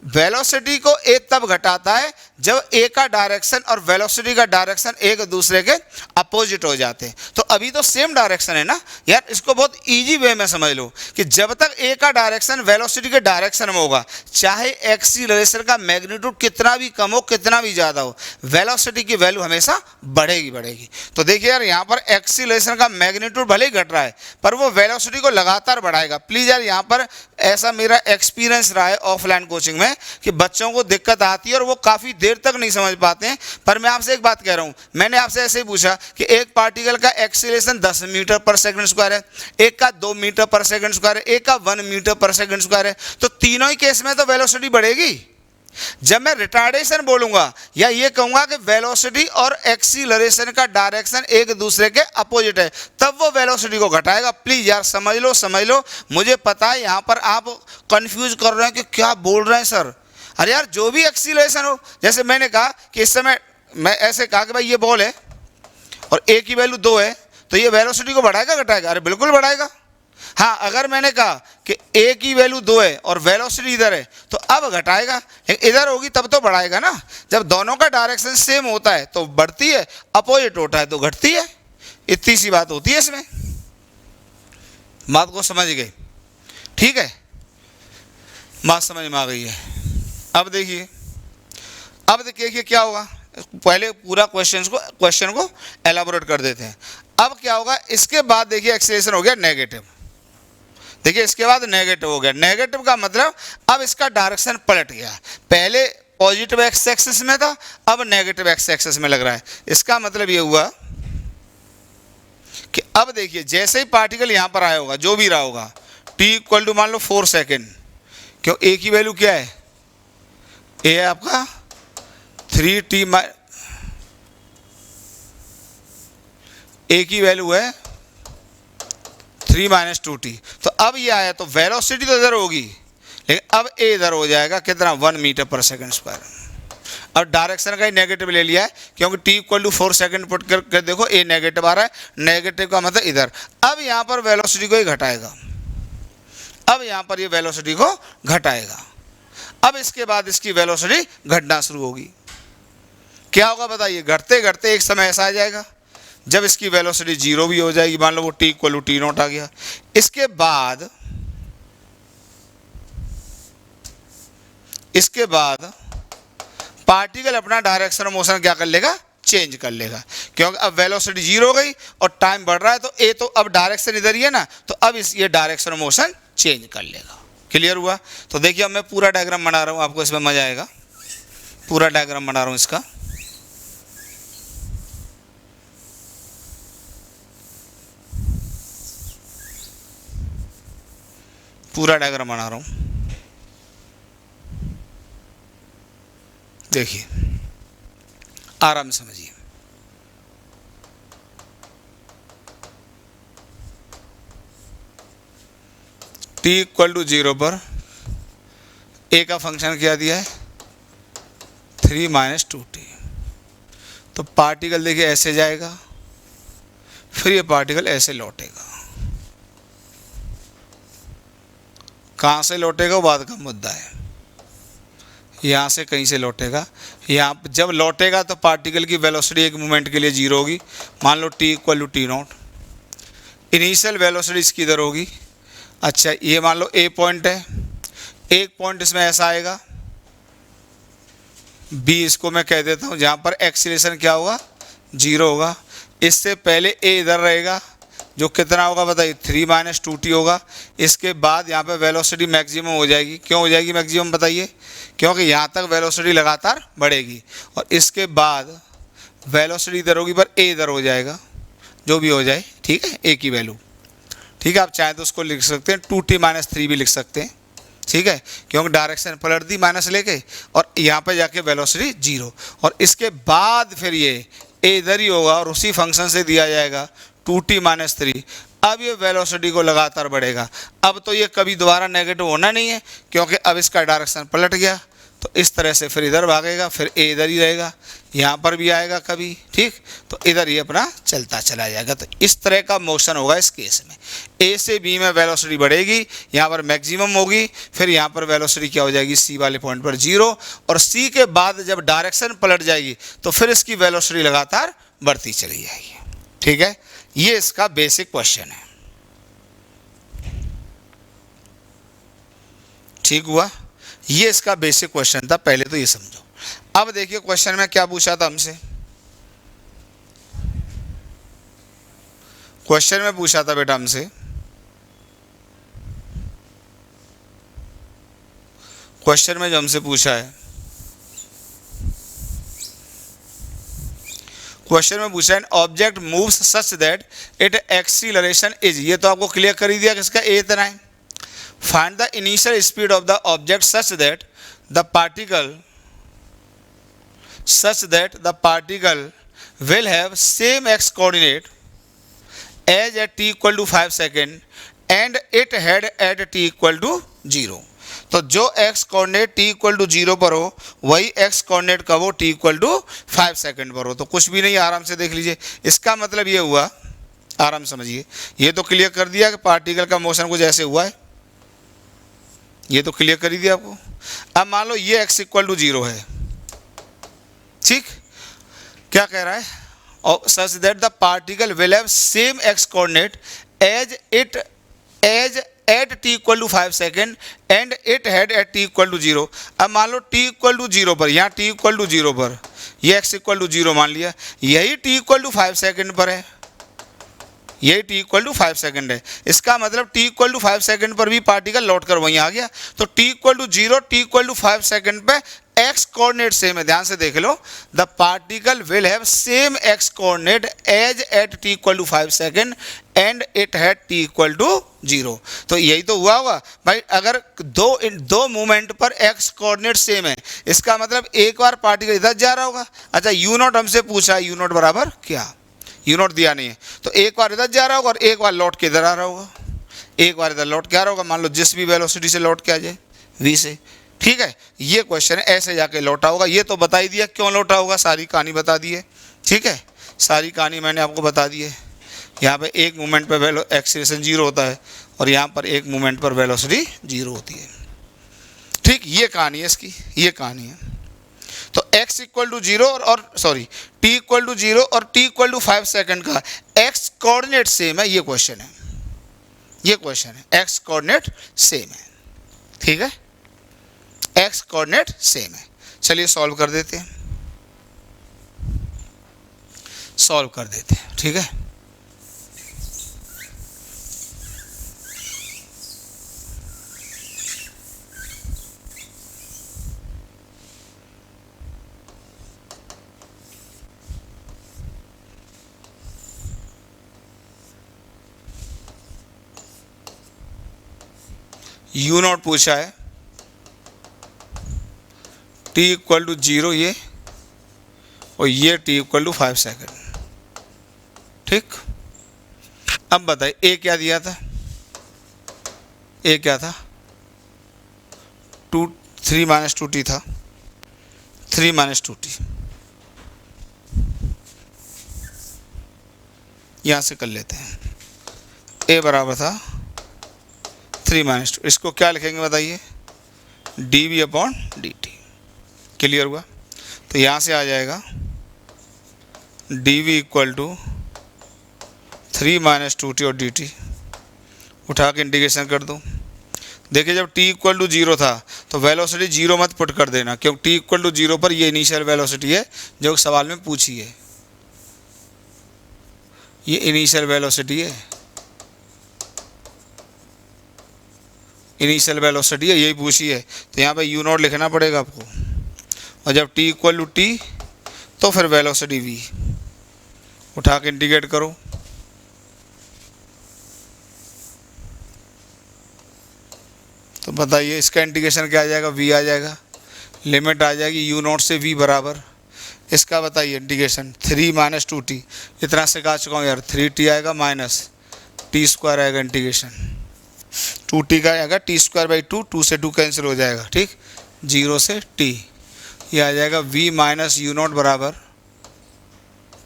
Speaker 1: वेलोसिटी को a तब घटाता है जब a का डायरेक्शन और वेलोसिटी का डायरेक्शन एक दूसरे के अपोजिट हो जाते हैं। तो अभी तो सेम डायरेक्शन है ना यार। इसको बहुत इजी वे में समझ लो कि जब तक a का डायरेक्शन वेलोसिटी के डायरेक्शन में होगा, चाहे एक्सीलरेशन का मैग्नीट्यूड कितना भी कम हो, कितना भी ज़्यादा हो, वेलोसिटी की वैल्यू हमेशा बढ़ेगी। तो देखिए यार, यहाँ पर एक्सीलरेशन का मैग्नीट्यूड भले ही घट रहा है पर वो वेलोसिटी को लगातार बढ़ाएगा। प्लीज़ यार, यहाँ पर ऐसा मेरा एक्सपीरियंस रहा है ऑफलाइन कोचिंग में कि बच्चों को दिक्कत आती है और वो काफ़ी देर तक नहीं समझ पाते हैं। पर मैं आपसे एक बात कह रहा हूँ, मैंने आपसे ऐसे ही पूछा कि एक पार्टिकल का acceleration 10 metre per second square है, एक का 2 मीटर पर सेकंड स्क्वायर है, एक का 1 मीटर पर सेकंड स्क्वायर है, तो तीनों ही केस में तो वेलोसिटी बढ़ेगी। जब मैं रिटार्डेशन बोलूंगा या ये कहूंगा कि वेलोसिटी और एक्सीलरेशन का डायरेक्शन एक दूसरे के अपोजिट है, तब वो वेलोसिटी को घटाएगा। प्लीज यार समझ लो। मुझे पता है यहाँ पर आप कंफ्यूज कर रहे हैं कि क्या बोल रहे हैं सर। अरे यार, जो भी एक्सीलरेशन हो, जैसे मैंने कहा कि इस समय मैं ऐसे कहा कि भाई ये बॉल है और a की वैल्यू 2 है, तो ये वेलोसिटी को बढ़ाएगा घटाएगा? अरे बिल्कुल बढ़ाएगा। हाँ, अगर मैंने कहा कि a की वैल्यू 2 है और वेलोसिटी इधर है तो अब घटाएगा, लेकिन इधर होगी तब तो बढ़ाएगा ना। जब दोनों का डायरेक्शन सेम होता है तो बढ़ती है, अपोजिट होता है तो घटती है। इतनी सी बात होती है इसमें। बात को समझ गए? ठीक है, बात समझ में आ गई है। अब देखिए क्या होगा। पहले पूरा क्वेश्चन को एलाबोरेट कर देते हैं। अब क्या होगा, इसके बाद देखिए एक्सीलरेशन हो गया नेगेटिव। देखिए इसके बाद नेगेटिव हो गया। नेगेटिव का मतलब अब इसका डायरेक्शन पलट गया। पहले पॉजिटिव एक्स एक्सिस में था, अब नेगेटिव एक्स एक्सिस में लग रहा है। इसका मतलब ये हुआ कि अब देखिए जैसे ही पार्टिकल यहां पर आया होगा, जो भी रहा होगा, t इक्वल टू मान लो 4 सेकेंड, क्यों a की वैल्यू क्या है? a है आपका 3t, a की वैल्यू है 3 - 2t। तो अब ये आया तो वेलोसिटी तो इधर होगी, लेकिन अब a इधर हो जाएगा कितना? 1 मीटर पर सेकंड स्क्वायर। अब डायरेक्शन का ही नेगेटिव ले लिया है, क्योंकि t equal to 4 second put कर देखो a नेगेटिव आ रहा है। नेगेटिव का मतलब इधर। अब यहाँ पर वेलोसिटी को ही घटाएगा। अब यहाँ पर ये वेलोसिटी को घटाएगा। अब इसके बाद इसकी वेलोसिटी घटना शुरू होगी। क्या होगा बताइए? घटते घटते एक समय ऐसा आ जाएगा जब इसकी वेलोसिटी जीरो भी हो जाएगी। मान लो वो t equal to t naught आ गया। इसके बाद पार्टिकल अपना डायरेक्शन ऑफ मोशन क्या कर लेगा? चेंज कर लेगा, क्योंकि अब वेलोसिटी जीरो हो गई और टाइम बढ़ रहा है, तो ए तो अब डायरेक्शन इधर ही है ना, तो अब ये डायरेक्शन ऑफ मोशन चेंज कर लेगा। क्लियर हुआ? तो देखिए अब मैं पूरा डायग्राम बना रहा हूँ, आपको इसमें मजा आएगा। पूरा डायग्राम बना रहा हूँ इसका। पूरा डायग्राम बना रहा हूँ, देखिए आराम से समझिए। टी इक्वल टू जीरो पर ए का फंक्शन क्या दिया है? 3 - 2t। तो पार्टिकल देखिए ऐसे जाएगा, फिर ये पार्टिकल ऐसे लौटेगा। कहाँ से लौटेगा वो बात का मुद्दा है। यहाँ से कहीं से लौटेगा। यहाँ जब लौटेगा तो पार्टिकल की वेलोसिटी एक मोमेंट के लिए जीरो होगी। मान लो t equal to t naught. Initial velocity इसकी इधर होगी। अच्छा, ये मान लो ए पॉइंट है, एक पॉइंट इसमें ऐसा आएगा, बी इसको मैं कह देता हूँ, जहाँ पर एक्सीलरेशन क्या होगा? जीरो होगा। इससे पहले ए इधर रहेगा, जो कितना होगा बताइए? 3 - 2t होगा। इसके बाद यहाँ पे वेलोसिटी मैक्सिमम हो जाएगी। क्यों हो जाएगी मैक्सिमम बताइए? क्योंकि यहाँ तक वेलोसिटी लगातार बढ़ेगी, और इसके बाद वेलोसिटी इधर होगी पर ए इधर हो जाएगा, जो भी हो जाए, ठीक है, ए की वैल्यू, ठीक है। आप चाहें तो उसको लिख सकते हैं 2t - 3 भी लिख सकते हैं, ठीक है, क्योंकि डायरेक्शन पलट दी माइनस लेके, और यहाँ पे जाके वेलोसिटी जीरो, और इसके बाद फिर ये ए इधर ही होगा और उसी फंक्शन से दिया जाएगा 2t - 3। अब ये वेलोसिटी को लगातार बढ़ेगा। अब तो ये कभी दोबारा नेगेटिव होना नहीं है, क्योंकि अब इसका डायरेक्शन पलट गया, तो इस तरह से फिर इधर भागेगा, फिर ए इधर ही रहेगा, यहाँ पर भी आएगा कभी, ठीक, तो इधर ये अपना चलता चला जाएगा। तो इस तरह का मोशन होगा इस केस में। ए से बी में वेलोसिटी बढ़ेगी, यहाँ पर मैक्सिमम होगी, फिर यहाँ पर वेलोसिटी क्या हो जाएगी? सी वाले पॉइंट पर जीरो, और सी के बाद जब डायरेक्शन पलट जाएगी तो फिर इसकी वेलोसिटी लगातार बढ़ती चली जाएगी, ठीक है। ये इसका बेसिक क्वेश्चन है, ठीक हुआ? ये इसका बेसिक क्वेश्चन था, पहले तो ये समझो। अब देखिए क्वेश्चन में क्या पूछा था हमसे। क्वेश्चन में पूछा था बेटा हमसे, क्वेश्चन में जो हमसे पूछा है, क्वेश्चन में पूछा है object moves such that it acceleration is, ये तो आपको क्लियर कर ही दिया किसका? ए इतना है। Find the initial speed of the object such that the particle will have same x coordinate as at t equal to 5 second and it had at t equal to 0। तो जो x coordinate t equal to 0 पर हो वही x coordinate कब हो? t equal to 5 second पर हो। तो कुछ भी नहीं, आराम से देख लीजिए। इसका मतलब ये हुआ, आराम समझिए, ये तो क्लियर कर दिया कि पार्टिकल का मोशन कुछ ऐसे हुआ है, ये तो क्लियर कर ही दिया आपको। अब मान लो ये x इक्वल टू 0 है, ठीक, क्या कह रहा है? और such that the particle will have same x coordinate as at t equal to 5 second and it had at t equal to 0। अब मान लो t इक्वल टू 0 पर, यहाँ t इक्वल टू 0 पर ये x इक्वल टू 0 मान लिया, यही t equal to 5 second पर है, यही t इक्वल टू 5 सेकेंड है। इसका मतलब t इक्वल टू 5 सेकेंड पर भी पार्टिकल लौट कर वहीं आ गया। तो t equal to 0, t equal to 5 second पे x कोऑर्डिनेट सेम है, ध्यान से देख लो। The particle will have same x coordinate as at t equal to 5 second and it had t equal to 0। तो यही तो हुआ होगा भाई, अगर दो मूवमेंट पर x कोऑर्डिनेट सेम है, इसका मतलब एक बार पार्टिकल इधर जा रहा होगा। अच्छा, u नॉट हमसे पूछा, u नॉट बराबर क्या? u नॉट दिया नहीं है, तो एक बार इधर जा रहा होगा और एक बार लौट के इधर आ रहा होगा, एक बार इधर लौट के आ रहा होगा, मान लो जिस भी वेलोसिटी से लौट के आ जाए, v से, ठीक है। ये क्वेश्चन है, ऐसे जाके लौटा होगा। ये तो बता ही दिया क्यों लौटा होगा, सारी कहानी बता दी है, ठीक है, सारी कहानी मैंने आपको बता दी है। यहाँ पे एक मोमेंट पर एक्सीलरेशन 0 होता है और यहाँ पर एक मोमेंट पर वेलोसिटी 0 होती है। ठीक, ये कहानी है इसकी, ये कहानी है। तो x इक्वल टू 0 और सॉरी t इक्वल टू 0 और t इक्वल टू 5 सेकेंड का x कोऑर्डिनेट सेम है, ये क्वेश्चन है, ये क्वेश्चन है। x कोऑर्डिनेट सेम है, ठीक है, x कोऑर्डिनेट सेम है। चलिए सॉल्व कर देते हैं, सॉल्व कर देते हैं, ठीक है। यू नॉट पूछा है, t इक्वल टू 0 ये, और ये t इक्वल टू 5 सेकेंड, ठीक। अब बताइए a क्या दिया था, a क्या था, 3 माइनस 2t था, 3 माइनस 2t, यहाँ से कर लेते हैं। a बराबर था 3 माइनस 2, इसको क्या लिखेंगे बताइए, dv अपॉन dt। क्लियर हुआ? तो यहाँ से आ जाएगा dv equal to 3 minus 2t और dt, उठा के इंटीग्रेशन कर दो। देखिए जब t इक्वल टू 0 था तो वेलोसिटी 0 मत पुट कर देना, क्योंकि t इक्वल टू 0 पर ये इनिशियल वेलोसिटी है जो सवाल में पूछी है, ये इनिशियल वेलोसिटी है, इनिशियल वेलोसिटी है, यही पूछी है। तो यहाँ पे u नॉट लिखना पड़ेगा आपको, और जब t इक्वल टू t तो फिर वेलोसिटी v, उठा के इंटीग्रेट करो। तो बताइए इसका इंटीग्रेशन क्या आ जाएगा, v आ जाएगा, लिमिट आ जाएगी u नॉट से v बराबर, इसका बताइए इंटीग्रेशन 3 माइनस 2t, इतना सिखा चुका हूँ यार, 3t आएगा माइनस t स्क्वायर आएगा, इंटीग्रेशन 2t का आएगा t स्क्वायर बाई 2, 2 से 2 कैंसिल हो जाएगा, ठीक, 0 से t, ये आ जाएगा v माइनस यू नॉट बराबर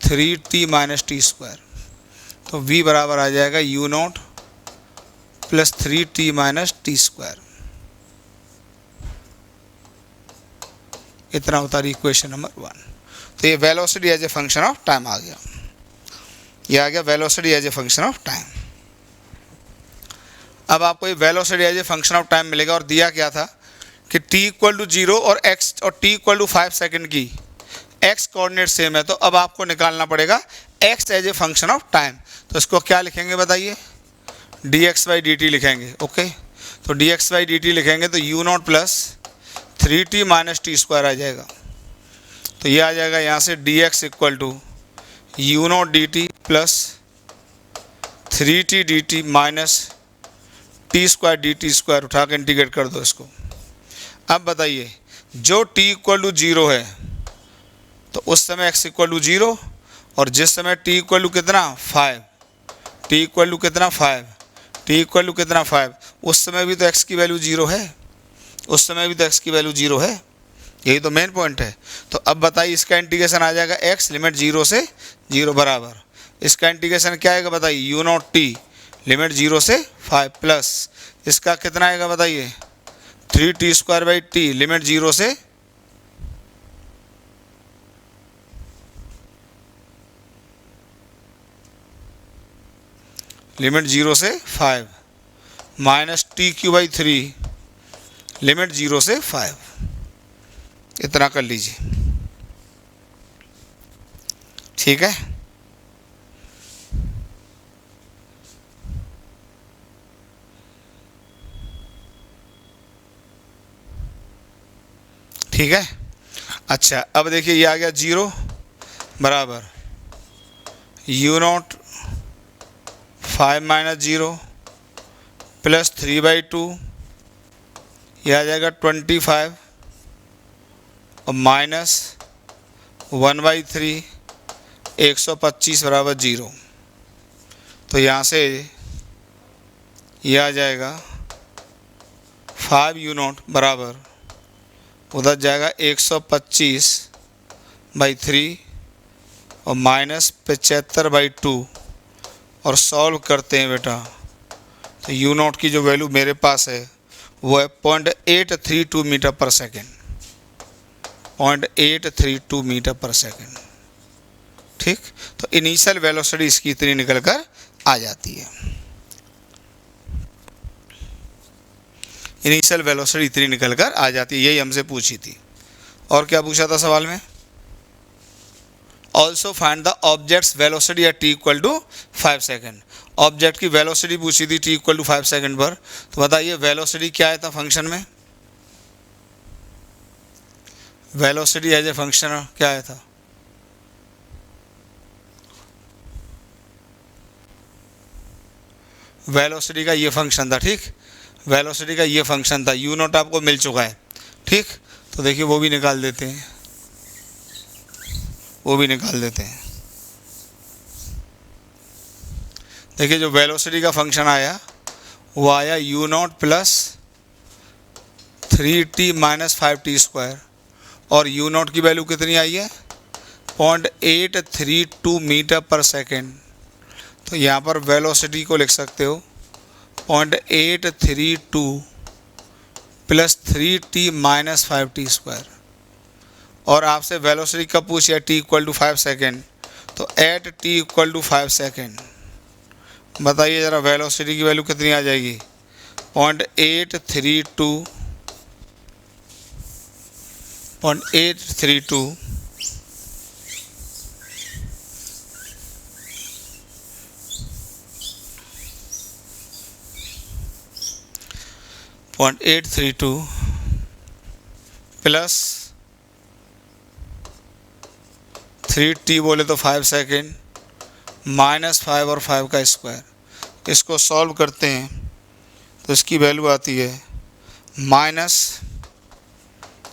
Speaker 1: 3t माइनस टी स्क्वायर। तो v बराबर आ जाएगा u naught plus 3t minus t square, इतना होता है इक्वेशन नंबर 1। तो ये velocity as a function of time आ गया, ये आ गया velocity as a function of time. अब आपको ये velocity as a function of time मिलेगा, और दिया क्या था कि t इक्वल टू 0 और x और t इक्वल टू 5 सेकेंड की x कोऑर्डिनेट सेम है। तो अब आपको निकालना पड़ेगा x as a function of time. तो इसको क्या लिखेंगे बताइए, dx बाई dt लिखेंगे, ओके। तो dx बाई dt लिखेंगे तो u naught plus 3t minus t square आ जाएगा। तो ये आ जाएगा यहाँ से dx equal to u naught d t plus 3t dt minus t square d T square, उठा के इंटीग्रेट कर दो इसको। अब बताइए जो t इक्वल टू 0 है तो उस समय x इक्वल टू 0, और जिस समय t इक्वल टू कितना 5, t इक्वल टू कितना 5, t इक्वल टू कितना 5, उस समय भी तो x की वैल्यू 0 है, उस समय भी तो x की वैल्यू 0 है, यही तो मेन पॉइंट है। तो अब बताइए इसका इंटीग्रेशन आ जाएगा x लिमिट 0 से 0 बराबर, इसका इंटीग्रेशन क्या आएगा बताइए, यू नॉट t लिमिट 0 से 5 प्लस इसका कितना आएगा बताइए 3t square by t limit 0 से लिमिट 0 से 5 minus T Q by 3 limit 0 से 5, इतना कर लीजिए, ठीक है। ठीक है, अच्छा अब देखिए ये आ गया 0 बराबर यू नॉट 5 माइनस 0 प्लस 3/2, यह आ जाएगा 25 और माइनस 1/3 125 बराबर 0। तो यहाँ से यह आ जाएगा 5 यू नॉट बराबर उधर जाएगा 125/3 और माइनस 75/2 और सॉल्व करते हैं बेटा, तो यू नॉट की जो वैल्यू मेरे पास है वो है 0.832 मीटर पर सेकेंड, 0.832 मीटर पर सेकेंड। ठीक, तो इनिशियल वेलोसिटी इसकी इतनी निकल कर आ जाती है, इनिशियल वेलोसिटी इतनी निकल कर आ जाती है, यही हमसे पूछी थी। और क्या पूछा था सवाल में? Also find the object's velocity at t equal to 5 second. Object की वेलोसिटी पूछी थी टी इक्वल टू 5 सेकेंड पर, तो बताइए वेलोसिटी क्या आया था फंक्शन में? वेलोसिटी एज ए फंक्शन क्या आया था? वेलोसिटी का ये फंक्शन था। ठीक, वेलोसिटी का ये फंक्शन था, यू नॉट आपको मिल चुका है। ठीक, तो देखिए वो भी निकाल देते हैं, वो भी निकाल देते हैं। देखिए जो वेलोसिटी का फंक्शन आया वो आया you naught plus 3t minus 5t square, और यू नॉट की वैल्यू कितनी आई है? 0.832 मीटर पर सेकेंड। तो यहाँ पर वेलोसिटी को लिख सकते हो 0.832 plus 3t minus 5t square. और आपसे वेलोसिटी कब पूछी है? t इक्वल टू 5 सेकेंड, तो at t equal to 5 second बताइए ज़रा वेलोसिटी की वैल्यू कितनी आ जाएगी? 0.832 प्लस 3t बोले तो 5 सेकेंड माइनस 5 और 5 का स्क्वायर। इसको सॉल्व करते हैं तो इसकी वैल्यू आती है माइनस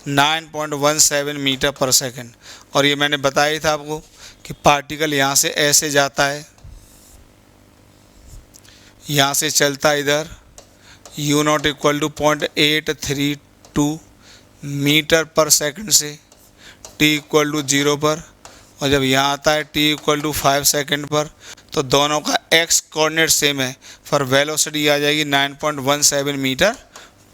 Speaker 1: 9.17 मीटर पर सेकेंड। और ये मैंने बताया था आपको कि पार्टिकल यहाँ से ऐसे जाता है, यहाँ से चलता है इधर, u naught equal to 0.832 metre per second से t इक्वल टू 0 पर, और जब यहाँ आता है t इक्वल टू 5 सेकंड पर, तो दोनों का x कोऑर्डिनेट सेम है, फॉर वेलोसिटी आ जाएगी 9.17 मीटर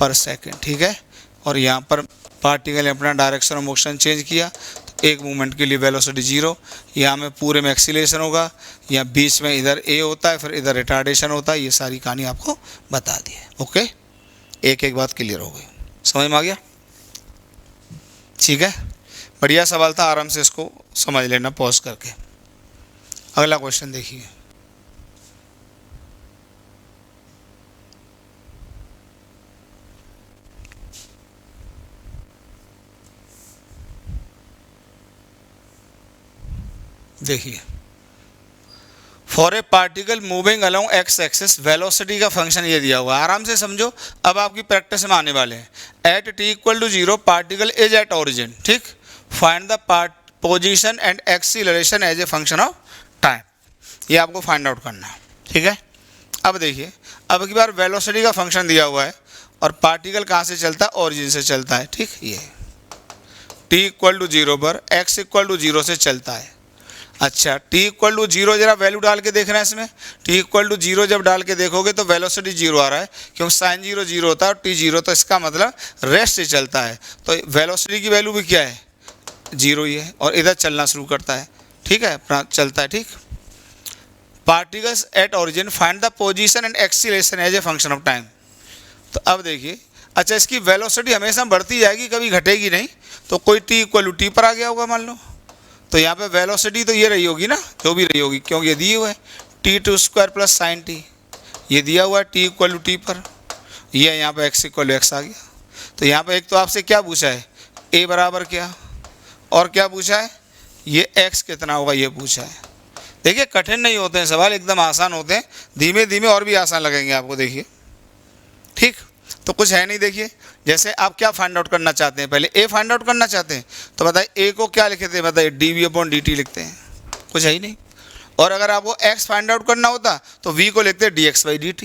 Speaker 1: पर सेकंड। ठीक है, और यहाँ पर पार्टिकल ने अपना डायरेक्शन ऑफ मोशन चेंज किया, तो एक मूवमेंट के लिए वेलोसिटी 0, यहाँ में पूरे में एक्सीलरेशन होगा, या बीच में इधर a होता है, फिर इधर रिटार्डेशन होता है। ये सारी कहानी आपको बता दी है। ओके, एक एक बात क्लियर हो गई, समझ में आ गया? ठीक है, बढ़िया सवाल था, आराम से इसको समझ लेना पॉज करके। अगला क्वेश्चन देखिए। देखिए, for a particle moving along x axis velocity का फंक्शन ये दिया हुआ है, आराम से समझो। अब आपकी प्रैक्टिस में आने वाले हैं। At t equal to 0 particle is at origin. ठीक, find the position and acceleration as a function of time, ये आपको फाइंड आउट करना है। ठीक है, अब देखिए, अब की बार वेलोसिटी का फंक्शन दिया हुआ है और पार्टिकल कहाँ से चलता है? ओरिजिन से चलता है। ठीक, ये टी इक्वल टू 0 पर एक्स इक्वल टू 0 से चलता है। अच्छा, t इक्वल टू 0 जरा वैल्यू डाल के देखना है इसमें। t इक्वल टू 0 जब डाल के देखोगे तो वेलोसिटी 0 आ रहा है, क्योंकि साइन 0 0 होता है और t 0, तो इसका मतलब रेस्ट से चलता है, तो वेलोसिटी की वैल्यू भी क्या है? 0 ही है, और इधर चलना शुरू करता है। ठीक है, अपना चलता है। ठीक, particles at origin find the position and acceleration as a function of time. तो अब देखिए, अच्छा इसकी वेलोसिटी हमेशा बढ़ती जाएगी, कभी घटेगी नहीं। तो कोई t इक्वल टू t पर आ गया होगा मान लो, तो यहाँ पे वेलोसिटी तो ये रही होगी ना, जो भी रही होगी, क्योंकि ये दिए हुआ है t² प्लस साइन t, ये दिया हुआ है t इक्वल टू t पर, ये यहाँ पे x इक्वल टू x आ गया। तो यहाँ पे एक तो आपसे क्या पूछा है? a बराबर क्या, और क्या पूछा है? ये x कितना होगा, ये पूछा है। देखिए कठिन नहीं होते हैं सवाल, एकदम आसान होते हैं, धीमे धीमे और भी आसान लगेंगे आपको। देखिए, ठीक, तो कुछ है नहीं। देखिए, जैसे आप क्या फाइंड आउट करना चाहते हैं? पहले a फाइंड आउट करना चाहते हैं, तो बताइए a को क्या लिखते हैं? बताइए dv/dt लिखते हैं, कुछ है ही नहीं। और अगर आपको x फाइंड आउट करना होता तो v को लिखते हैं dx/dt।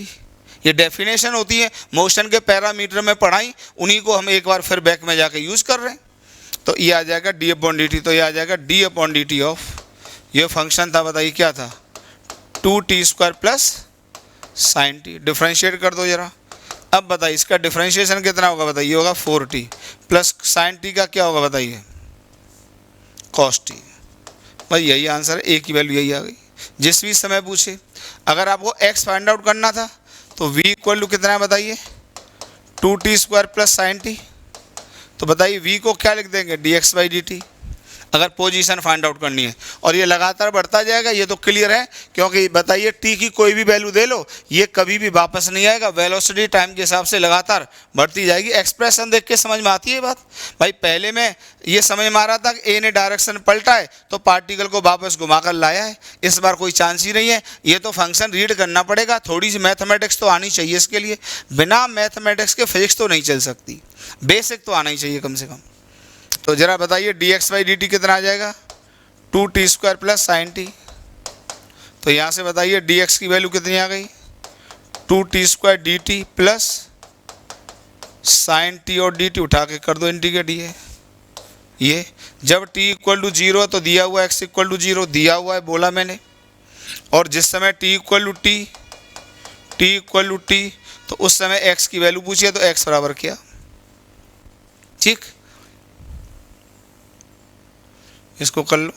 Speaker 1: ये डेफिनेशन होती है मोशन के पैरामीटर में पढ़ाई, उन्हीं को हम एक बार फिर बैक में जाके यूज़ कर रहे हैं। तो ये आ जाएगा d/dt, तो ये आ जाएगा d/dt ऑफ, ये फंक्शन था, बताइए क्या था? 2t² plus sign T. Differentiate कर दो जरा। अब बताइए इसका डिफ्रेंशिएशन कितना होगा, बताइए होगा 4t प्लस साइन टी का क्या होगा बताइए, cos t। भाई यही आंसर है, ए की वैल्यू यही आ गई। जिस भी समय पूछे अगर आपको x फाइंड आउट करना था तो v इक्वल टू कितना है बताइए, 2t² प्लस साइन टी। तो बताइए v को क्या लिख देंगे, dx/dt अगर पोजीशन फाइंड आउट करनी है। और ये लगातार बढ़ता जाएगा, ये तो क्लियर है, क्योंकि बताइए t की कोई भी वैल्यू दे लो ये कभी भी वापस नहीं आएगा, वेलोसिटी टाइम के हिसाब से लगातार बढ़ती जाएगी। एक्सप्रेशन देख के समझ में आती है बात। भाई पहले में ये समझ में आ रहा था कि ए ने डायरेक्शन पलटा है तो पार्टिकल को वापस घुमाकर लाया है, इस बार कोई चांस ही नहीं है। ये तो फंक्शन रीड करना पड़ेगा, थोड़ी सी मैथमेटिक्स तो आनी चाहिए इसके लिए। बिना मैथमेटिक्स के फिजिक्स तो नहीं चल सकती, बेसिक तो आना ही चाहिए कम से कम। तो जरा बताइए dx/dt कितना आ जाएगा, 2t² प्लस साइन टी। तो यहाँ से बताइए dx की वैल्यू कितनी आ गई, 2t² dt plus sign T, और dt उठा के कर दो इंटीग्रेट। ये जब t इक्वल टू 0 है तो दिया हुआ x इक्वल टू 0 दिया हुआ है, बोला मैंने। और जिस समय t इक्वल टू t तो उस समय x की वैल्यू पूछिए तो x बराबर क्या, ठीक। इसको कर लो।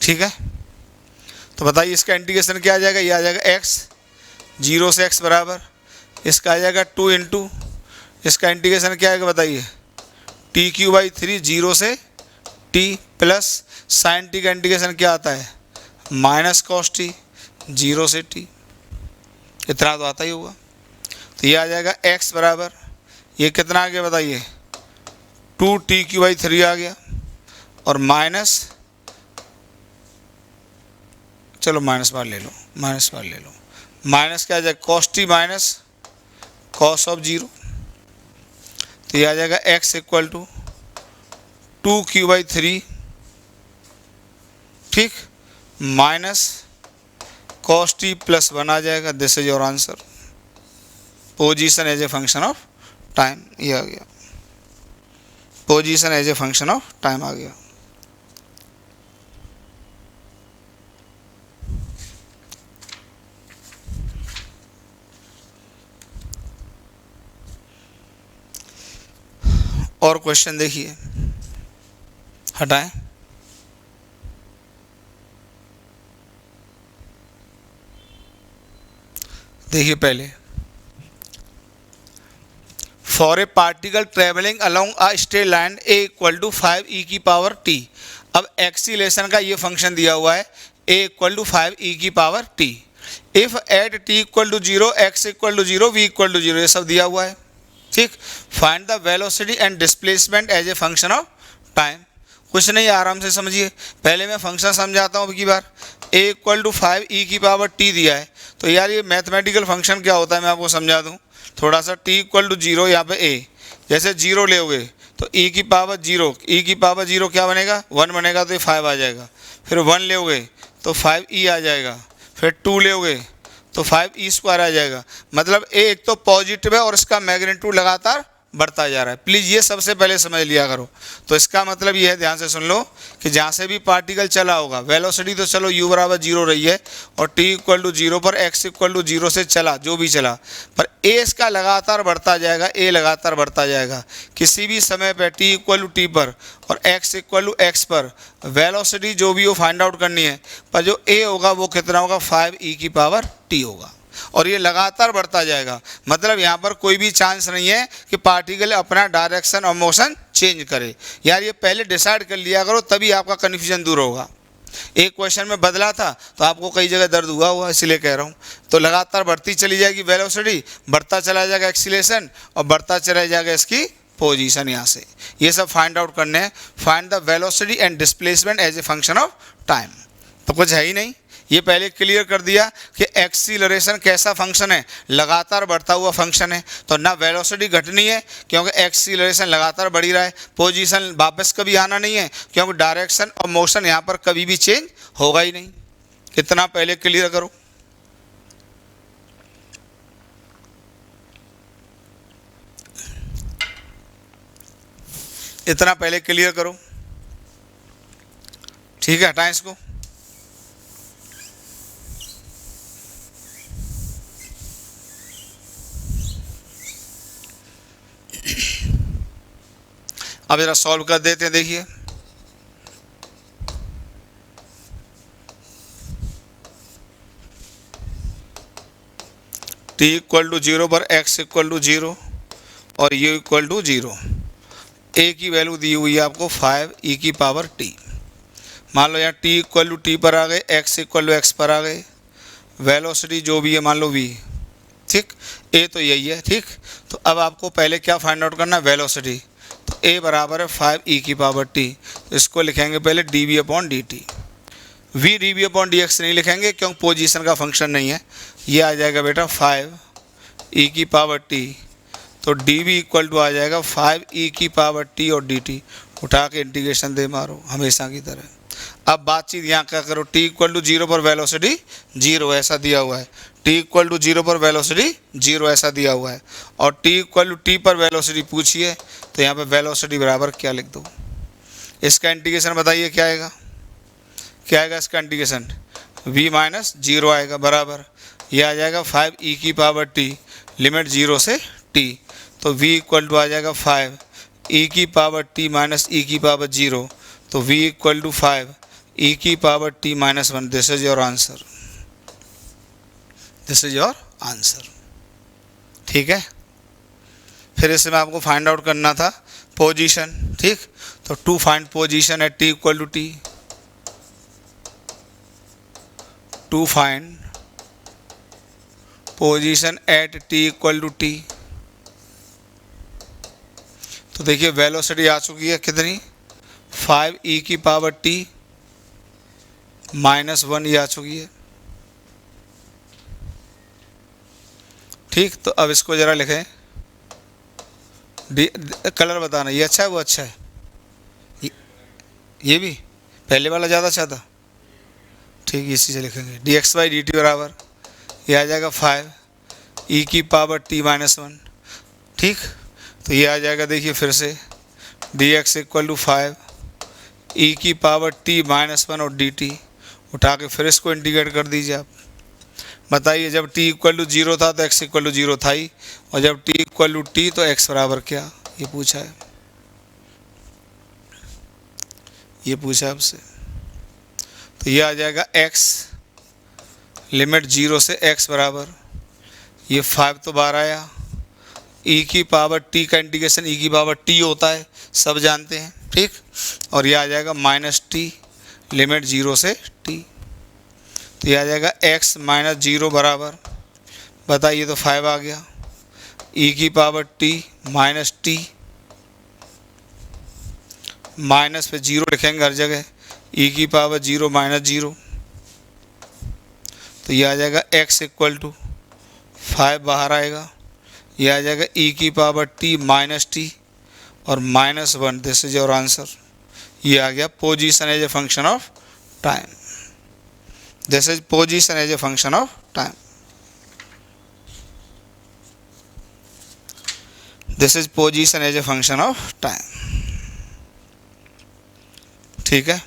Speaker 1: ठीक है, तो बताइए इसका इंटीग्रेशन क्या आ जाएगा, ये आ जाएगा x 0 से x बराबर, इसका आ जाएगा 2 इंटू इसका इंटीग्रेशन क्या आएगा बताइए, t³/3 0 से t प्लस साइन टी का इंटीग्रेशन क्या आता है, माइनस cos t 0 से t। इतना तो आता ही होगा। तो ये आ जाएगा x बराबर, ये कितना आ गया बताइए, 2t³ आ गया, और माइनस, चलो माइनस बार ले लो, माइनस क्या आ जाएगा, cos t minus cos of 0। तो ये आ जाएगा x इक्वल टू 2q/3, ठीक, माइनस cos t प्लस 1 आ जाएगा। This is your answer, position as a function of time. ये आ गया, position as a function of time आ गया। और क्वेश्चन देखिए, हटाएं। देखिए पहले, for a particle travelling along a straight line a equal to 5e⁻t। अब एक्सीलेशन का ये फंक्शन दिया हुआ है, a equal to 5e⁻t। If at t equal to 0, x equal to 0, v equal to 0, ये सब दिया हुआ है, ठीक। Find the velocity and displacement as a function of time. कुछ नहीं, आराम से समझिए। पहले मैं फंक्शन समझाता हूँ अब की बार। a इक्वल टू 5e⁻t दिया है, तो यार ये मैथमेटिकल फंक्शन क्या होता है मैं आपको समझा दूँ थोड़ा सा। t इक्वल टू 0, यहाँ पे a, जैसे 0 ले तो e⁻0 क्या बनेगा, 1 बनेगा, तो ये 5 आ जाएगा। फिर 1 ले तो 5e आ जाएगा, फिर 2 ले तो 5e² आ जाएगा। मतलब a एक तो पॉजिटिव है और इसका मैग्नीट्यूड लगातार बढ़ता जा रहा है। प्लीज़ ये सबसे पहले समझ लिया करो। तो इसका मतलब ये है, ध्यान से सुन लो, कि जहाँ से भी पार्टिकल चला होगा, वेलोसिटी तो चलो u बराबर 0 रही है और t इक्वल टू 0 पर x इक्वल टू 0 से चला, जो भी चला, पर a इसका लगातार बढ़ता जाएगा, a लगातार बढ़ता जाएगा। किसी भी समय पर t इक्वल टू t पर और x इक्वल टू x पर वेलोसिटी जो भी वो फाइंड आउट करनी है, पर जो a होगा वो कितना होगा, 5e⁻t होगा, और ये लगातार बढ़ता जाएगा। मतलब यहाँ पर कोई भी चांस नहीं है कि पार्टिकल अपना डायरेक्शन और मोशन चेंज करे। यार ये पहले डिसाइड कर लिया करो, तभी आपका कन्फ्यूजन दूर होगा। एक क्वेश्चन में बदला था तो आपको कई जगह दर्द हुआ इसलिए कह रहा हूँ। तो लगातार बढ़ती चली जाएगी वेलोसिटी, बढ़ता चला जाएगा एक्सीलरेशन, और बढ़ता चला जाएगा इसकी पोजीशन। यहाँ से ये सब फाइंड आउट करने हैं। Find the velocity and displacement as a function of time. तो कुछ है ही नहीं, ये पहले क्लियर कर दिया कि एक्सीलरेशन कैसा फंक्शन है, लगातार बढ़ता हुआ फंक्शन है। तो ना वेलोसिटी घटनी है क्योंकि एक्सीलरेशन लगातार बढ़ी रहा है, पोजीशन वापस कभी आना नहीं है क्योंकि डायरेक्शन और मोशन यहाँ पर कभी भी चेंज होगा ही नहीं। इतना पहले क्लियर करो। इतना पहले क्लियर करो, ठीक है। हटाएं इसको। अब जरा सॉल्व कर देते हैं। देखिए t इक्वल टू 0 पर x इक्वल टू 0 और u इक्वल टू 0। a की वैल्यू दी हुई है आपको 5 e की पावर t। मान लो यहाँ t इक्वल टू t पर आ गए, x इक्वल टू x पर आ गए, वेलोसिटी जो भी है मान लो v, ठीक। a तो यही है, ठीक। तो अब आपको पहले क्या फाइंड आउट करना है, वेलोसिटी। तो a बराबर है 5 e की पावर t, तो इसको लिखेंगे पहले dv upon dt। v dv upon dx नहीं लिखेंगे क्योंकि पोजीशन का फंक्शन नहीं है। ये आ जाएगा बेटा 5 e की पावर t, तो dv इक्वल टू आ जाएगा 5 e की पावर t और dt। उठा के इंटीग्रेशन दे मारो हमेशा की तरह। अब बातचीत यहाँ क्या करो, t इक्वल टू 0 पर वेलोसिटी 0 ऐसा दिया हुआ है, t इक्वल टू 0 पर वेलोसिटी 0 ऐसा दिया हुआ है, और t इक्वल टू t पर वेलोसिटी पूछिए तो यहाँ पे वेलोसिटी बराबर क्या लिख दो। इसका इंटीग्रेशन बताइए क्या आएगा, क्या आएगा इसका इंटीग्रेशन, v माइनस 0 आएगा बराबर, ये आ जाएगा 5 e की पावर t लिमिट 0 से t। तो v इक्वल टू आ जाएगा 5 e की पावर t माइनस e की पावर 0, तो v इक्वल टू 5 e की power t minus 1। This is your answer, this is your answer, ठीक है। फिर इसमें आपको फाइंड आउट करना था पोजीशन, ठीक। तो to find position at t equal to t, to find position at t equal to t। तो देखिए वेलोसिटी आ चुकी है कितनी, 5 e की पावर t माइनस 1 ये आ चुकी है, ठीक। तो अब इसको ज़रा लिखें, कलर बताना, ये अच्छा है वो अच्छा है, ये भी पहले वाला ज़्यादा अच्छा था, ठीक। इसी से लिखेंगे dx बाई dt बराबर, ये आ जाएगा 5 e की पावर t माइनस 1, ठीक। तो ये आ जाएगा देखिए फिर से dx इक्वल टू 5 e की पावर t माइनस 1 और dt। उठा के फिर इसको इंटीग्रेट कर दीजिए आप। बताइए जब t इक्वल टू 0 था तो x इक्वल टू 0 था ही, और जब t इक्वल टू t तो x बराबर क्या, ये पूछा है, ये पूछा है आपसे। तो ये आ जाएगा x लिमिट 0 से x बराबर, ये 5 तो बाहर आया, e की पावर t का इंटीग्रेशन e की पावर t होता है, सब जानते हैं, ठीक। और ये आ जाएगा माइनस t लिमिट 0 से t। तो ये आ जाएगा x माइनस 0 बराबर, बताइए तो 5 आ गया, e की power t minus t, minus पे 0 लिखेंगे हर जगह, e की पावर 0 माइनस 0। तो ये आ जाएगा x इक्वल टू 5 बाहर आएगा, ये आ जाएगा e की पावर t माइनस t और minus 1। This is your answer. ये आ गया position as a function of time, this is position as a function of time, this is position as a function of time, ठीक है।